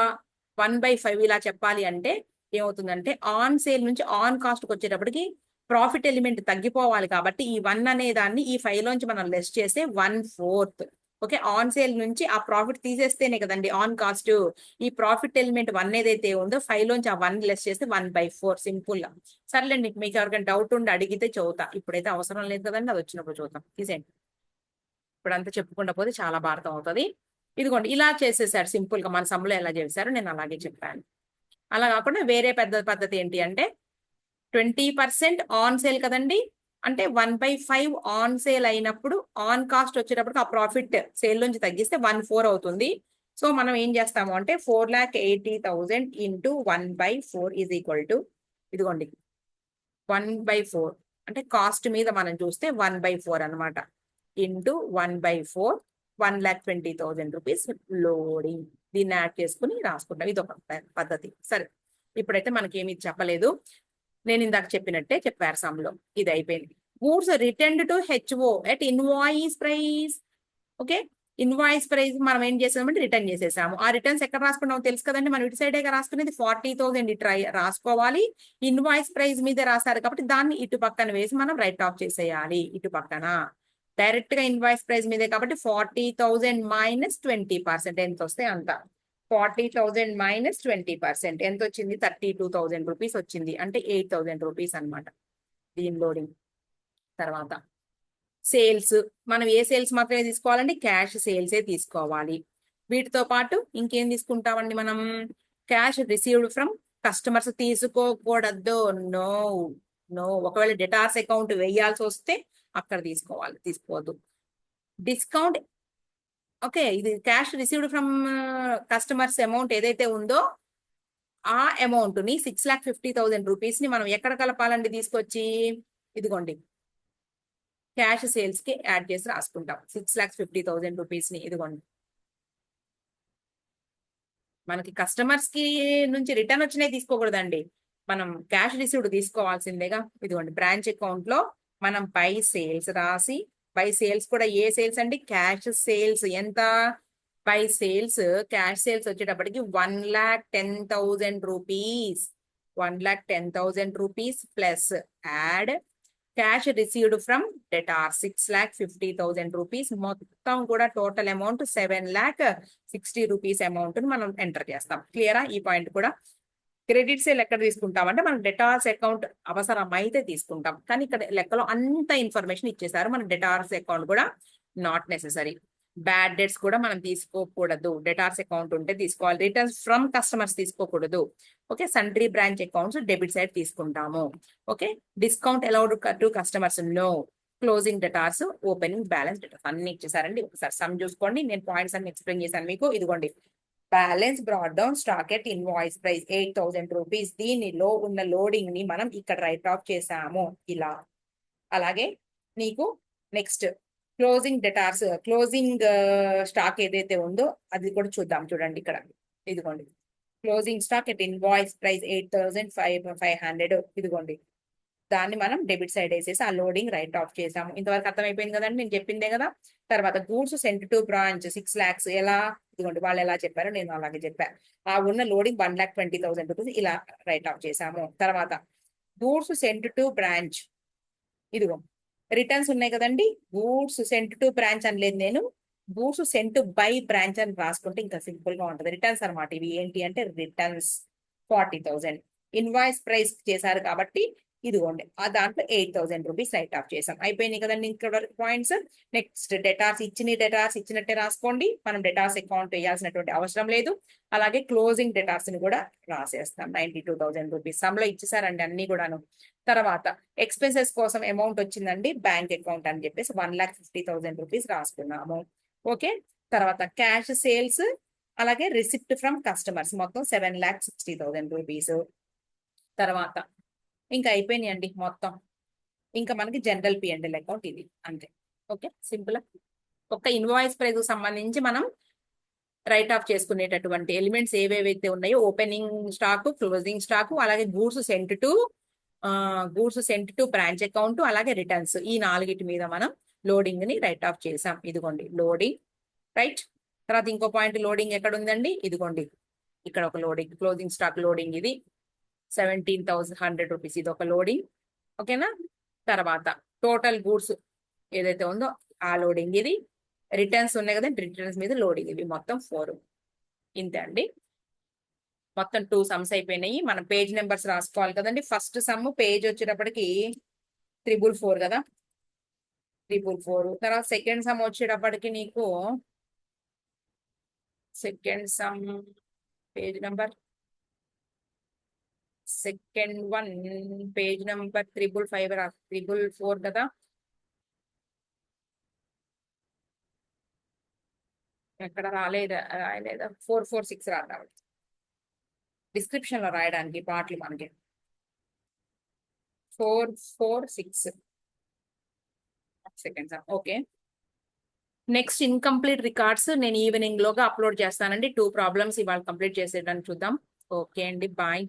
1/5 ఇలా చెప్పాలి అంటే ఏమవుతుందంటే ఆన్ సేల్ నుంచి ఆన్ కాస్ట్ కి వచ్చేటప్పటికి ప్రాఫిట్ ఎలిమెంట్ తగ్గిపోవాలి కాబట్టి ఈ 1 అనే దాన్ని ఈ 5 లోంచి మనం లెస్ చేస్తే 1/4. ఓకే, ఆన్ సేల్ నుంచి ఆ ప్రాఫిట్ తీసేస్తేనే కదండి ఆన్ కాస్ట్. ఈ ప్రాఫిట్ ఎలిమెంట్ 1 ఏదైతే ఉందో 5 లోంచి ఆ 1 లెస్ చేస్తే 1/4 సింపుల్ గా. సర్లేండి, మీకు ఎవరికైనా డౌట్ ఉండి అడిగితే చదువుతా, ఇప్పుడైతే అవసరం లేదు కదండి, అది వచ్చినప్పుడు చూద్దాం. తీసేయండి, ఇప్పుడు అంతా చెప్పుకుండా పోతే చాలా భారతం అవుతుంది. ఇదిగోండి ఇలా చేసేసారు సింపుల్ గా. మన సమ్ములో ఎలా చేశారు నేను అలాగే చెప్పాను. అలా కాకుండా వేరే పెద్ద పద్ధతి ఏంటి అంటే 20% ఆన్ సేల్ కదండి, అంటే 1/5 ఆన్ సేల్ అయినప్పుడు ఆన్ కాస్ట్ వచ్చేటప్పుడు ఆ ప్రాఫిట్ సేల్ నుంచి తగ్గిస్తే 1/4 అవుతుంది. సో మనం ఏం చేస్తాము అంటే 4,80,000 ఇంటూ 1/4 ఈజ్ ఈక్వల్ టు ఇదిగోండి 1/4 అంటే కాస్ట్ మీద మనం చూస్తే 1/4 అనమాట. Into 1/4 1,20,000 rupees loading. దీన్ని యాడ్ చేసుకుని రాసుకుంటాం. ఇది ఒక పద్ధతి. సరే, ఇప్పుడైతే మనకి ఏమి చెప్పలేదు, నేను ఇందాక చెప్పినట్టే చెప్పారు సమ్లో. ఇది అయిపోయింది. Goods returned to HO at invoice price. Okay, invoice price మనం ఏం చేసామంటే రిటర్న్ చేసేసాము. ఆ రిటర్న్స్ ఎక్కడ రాసుకున్నామో తెలుసు కదండి, మనం ఇటు సైడే రాసుకునేది 40,000 ఇటు రాసుకోవాలి. ఇన్వాయిస్ ప్రైస్ మీద రాశారు కాబట్టి దాన్ని ఇటు పక్కన వేసి మనం రైట్ ఆఫ్ చేసేయాలి. ఇటు పక్కన డైరెక్ట్ గా ఇన్వాయిస్ ప్రైస్ మీదే కాబట్టి 40,000 మైనస్ 20% ఎంత వస్తే అంత. 40,000 మైనస్ 20% ఎంత వచ్చింది? 32,000 రూపీస్ వచ్చింది. అంటే 8,000 రూపీస్ అనమాట దీని లోడింగ్. తర్వాత సేల్స్, మనం ఏ సేల్స్ మాత్రమే తీసుకోవాలండి? క్యాష్ సేల్సే తీసుకోవాలి. వీటితో పాటు ఇంకేం తీసుకుంటామండి మనం? క్యాష్ రిసీవ్డ్ ఫ్రమ్ కస్టమర్స్ తీసుకోకూడదు. నో నో, ఒకవేళ డెటార్స్ అకౌంట్ వేయాల్సి వస్తే అక్కడ తీసుకోవాలి, తీసుకోవద్దు. డిస్కౌంట్, ఓకే, ఇది cash received from customers amount ఏదైతే ఉందో ఆ అమౌంట్ ని 6,50,000 రూపీస్ ని మనం ఎక్కడ కలపాలండి తీసుకొచ్చి? ఇదిగోండి క్యాష్ సేల్స్ కి యాడ్ చేసి రాసుకుంటాం 6,50,000 రూపీస్ ని. ఇదిగోండి మనకి కస్టమర్స్ కి నుంచి రిటర్న్ వచ్చినాయి తీసుకోకూడదండి, మనం క్యాష్ రిసీవ్డ్ తీసుకోవాల్సిందేగా. ఇదిగోండి బ్రాంచ్ అకౌంట్ లో మనం బై సేల్స్ రాసి, బై సేల్స్ కూడా ఏ సేల్స్ అండి? Cash sales. ఎంత? బై సేల్స్ క్యాష్ సేల్స్ వచ్చేటప్పటికి 1,10,000 rupees, 1,10,000 rupees plus add cash received from debtor 6,50,000 rupees. మొత్తం కూడా టోటల్ అమౌంట్ 7,60,000 రూపీస్ అమౌంట్ మనం ఎంటర్ చేస్తాం. క్లియరా? ఈ పాయింట్ కూడా. క్రెడిట్ సేల్ ఎక్కడ తీసుకుంటాం అంటే మనం డెటార్స్ అకౌంట్ అవసరమైతే తీసుకుంటాం, కానీ ఇక్కడ లెక్కలో అంత ఇన్ఫర్మేషన్ ఇచ్చేసారు. మన డెటార్స్ అకౌంట్ కూడా నాట్ నెసెసరీ. బ్యాడ్ డెట్స్ కూడా మనం తీసుకోకూడదు, డెటార్స్ అకౌంట్ ఉంటే తీసుకోవాలి. రిటర్న్స్ ఫ్రమ్ కస్టమర్స్ తీసుకోకూడదు. Okay, sundry branch accounts debit side తీసుకుంటాము. Okay, discount allowed to customers no. Closing debtors, opening balance debtors అన్ని ఇచ్చేసారండి. ఒకసారి సమ్ చూసుకోండి, నేను పాయింట్స్ అన్ని ఎక్స్ప్లెయిన్ చేశాను మీకు. ఇదిగోండి balance brought down stock at invoice price 8,000 rupees. దీనిలో ఉన్న లోడింగ్ ని మనం ఇక్కడ రైట్ ఆఫ్ చేసాము ఇలా. అలాగే నీకు next closing debtors, closing stock ఏదైతే ఉందో అది కూడా చూద్దాం. చూడండి ఇక్కడ, ఇదిగోండి closing stock at invoice price 8,500. ఇదిగోండి దాన్ని మనం డెబిట్ సైడ్ వేసేసి ఆ లోడింగ్ రైట్ ఆఫ్ చేసాము. ఇంతవరకు అర్థమైపోయింది కదండి, నేను చెప్పిందే కదా. తర్వాత goods sent to branch 6 lakhs. ఎలా? ఇదిగోండి వాళ్ళు ఎలా చెప్పారో నేను అలాగే చెప్పాను. ఆ ఉన్న లోడింగ్ 1,20,000 రూపీస్ ఇలా రైట్ ఆఫ్ చేసాము. తర్వాత గూడ్స్ సెంట్ టు బ్రాంచ్, ఇదిగో రిటర్న్స్ ఉన్నాయి కదండి. గూడ్స్ సెంట్ టు బ్రాంచ్ అనలేదు నేను, గూడ్స్ సెంట్ బై బ్రాంచ్ అని రాసుకుంటే ఇంకా సింపుల్ గా ఉంటుంది. రిటర్న్స్ అనమాట ఇవి. ఏంటి అంటే రిటర్న్స్ 40,000. ఇన్వాయిస్ ప్రైస్ చేశారు కాబట్టి ఇదిగోండి ఆ దాంట్లో 8,000 రూపీస్ రైట్ ఆఫ్ చేసాం. అయిపోయినాయి కదండి ఇక్కడ పాయింట్స్. నెక్స్ట్ డెటార్స్, డెటార్స్ ఇచ్చినట్టే రాసుకోండి, మనం డెటార్స్ అకౌంట్ వేయాల్సినటువంటి అవసరం లేదు. అలాగే క్లోజింగ్ డెటార్స్ ని కూడా రాసేస్తాం. 92,000 రూపీస్ సమ్లో ఇచ్చేసారండి అన్ని కూడాను. తర్వాత ఎక్స్పెన్సెస్ కోసం అమౌంట్ వచ్చిందండి బ్యాంక్ అకౌంట్ అని చెప్పేసి 1,50,000 రూపీస్ రాసుకున్నాము. ఓకే, తర్వాత క్యాష్ సేల్స్ అలాగే రిసిప్ట్ ఫ్రమ్ కస్టమర్స్ మొత్తం 7,60,000 రూపీస్. తర్వాత ఇంకా అయిపోయినాయండి మొత్తం. ఇంకా మనకి జనరల్ P&L అకౌంట్ ఇది అంతే. Okay, simple. ఒక ఇన్వాయిస్ ప్రైస్ సంబంధించి మనం రైట్ ఆఫ్ చేసుకునేటటువంటి ఎలిమెంట్స్ ఏవేవైతే ఉన్నాయో ఓపెనింగ్ స్టాక్, క్లోజింగ్ స్టాక్, అలాగే goods sent to branch account, అలాగే రిటర్న్స్, ఈ నాలుగిటి మీద మనం లోడింగ్ ని రైట్ ఆఫ్ చేసాం. ఇదిగోండి లోడింగ్, రైట్. తర్వాత ఇంకో పాయింట్ లోడింగ్ ఎక్కడ ఉందండి, ఇదిగోండి ఇక్కడ ఒక లోడింగ్, క్లోజింగ్ స్టాక్ లోడింగ్, ఇది 17,100 రూపీస్, ఇది ఒక లోడింగ్. ఓకేనా. తర్వాత టోటల్ గూడ్స్ ఏదైతే ఉందో ఆ లోడింగ్, ఇది రిటర్న్స్ ఉన్నాయి కదండి, రిటర్న్స్ మీద లోడింగ్, ఇవి మొత్తం 4. ఇంతే అండి. మొత్తం 2 సమ్స్ అయిపోయినాయి. మనం పేజ్ నెంబర్స్ రాసుకోవాలి కదండి. ఫస్ట్ సమ్ పేజ్ వచ్చేటప్పటికి 444 కదా, 444. తర్వాత సెకండ్ సమ్ వచ్చేటప్పటికి నీకు second some page number, second one page number 455 కదా. ఎక్కడ రాయలేదా 446 రావాలి డిస్క్రిప్షన్ లో రాయడానికి పాటలు మనకి. 446 seconds. Okay. Next incomplete records నేను ఈవినింగ్ లోగా అప్లోడ్ చేస్తానండి. 2 ప్రాబ్లమ్స్ ఇవాళ కంప్లీట్ చేసేయడానికి చూద్దాం. ఓకే అండి, బాయ్.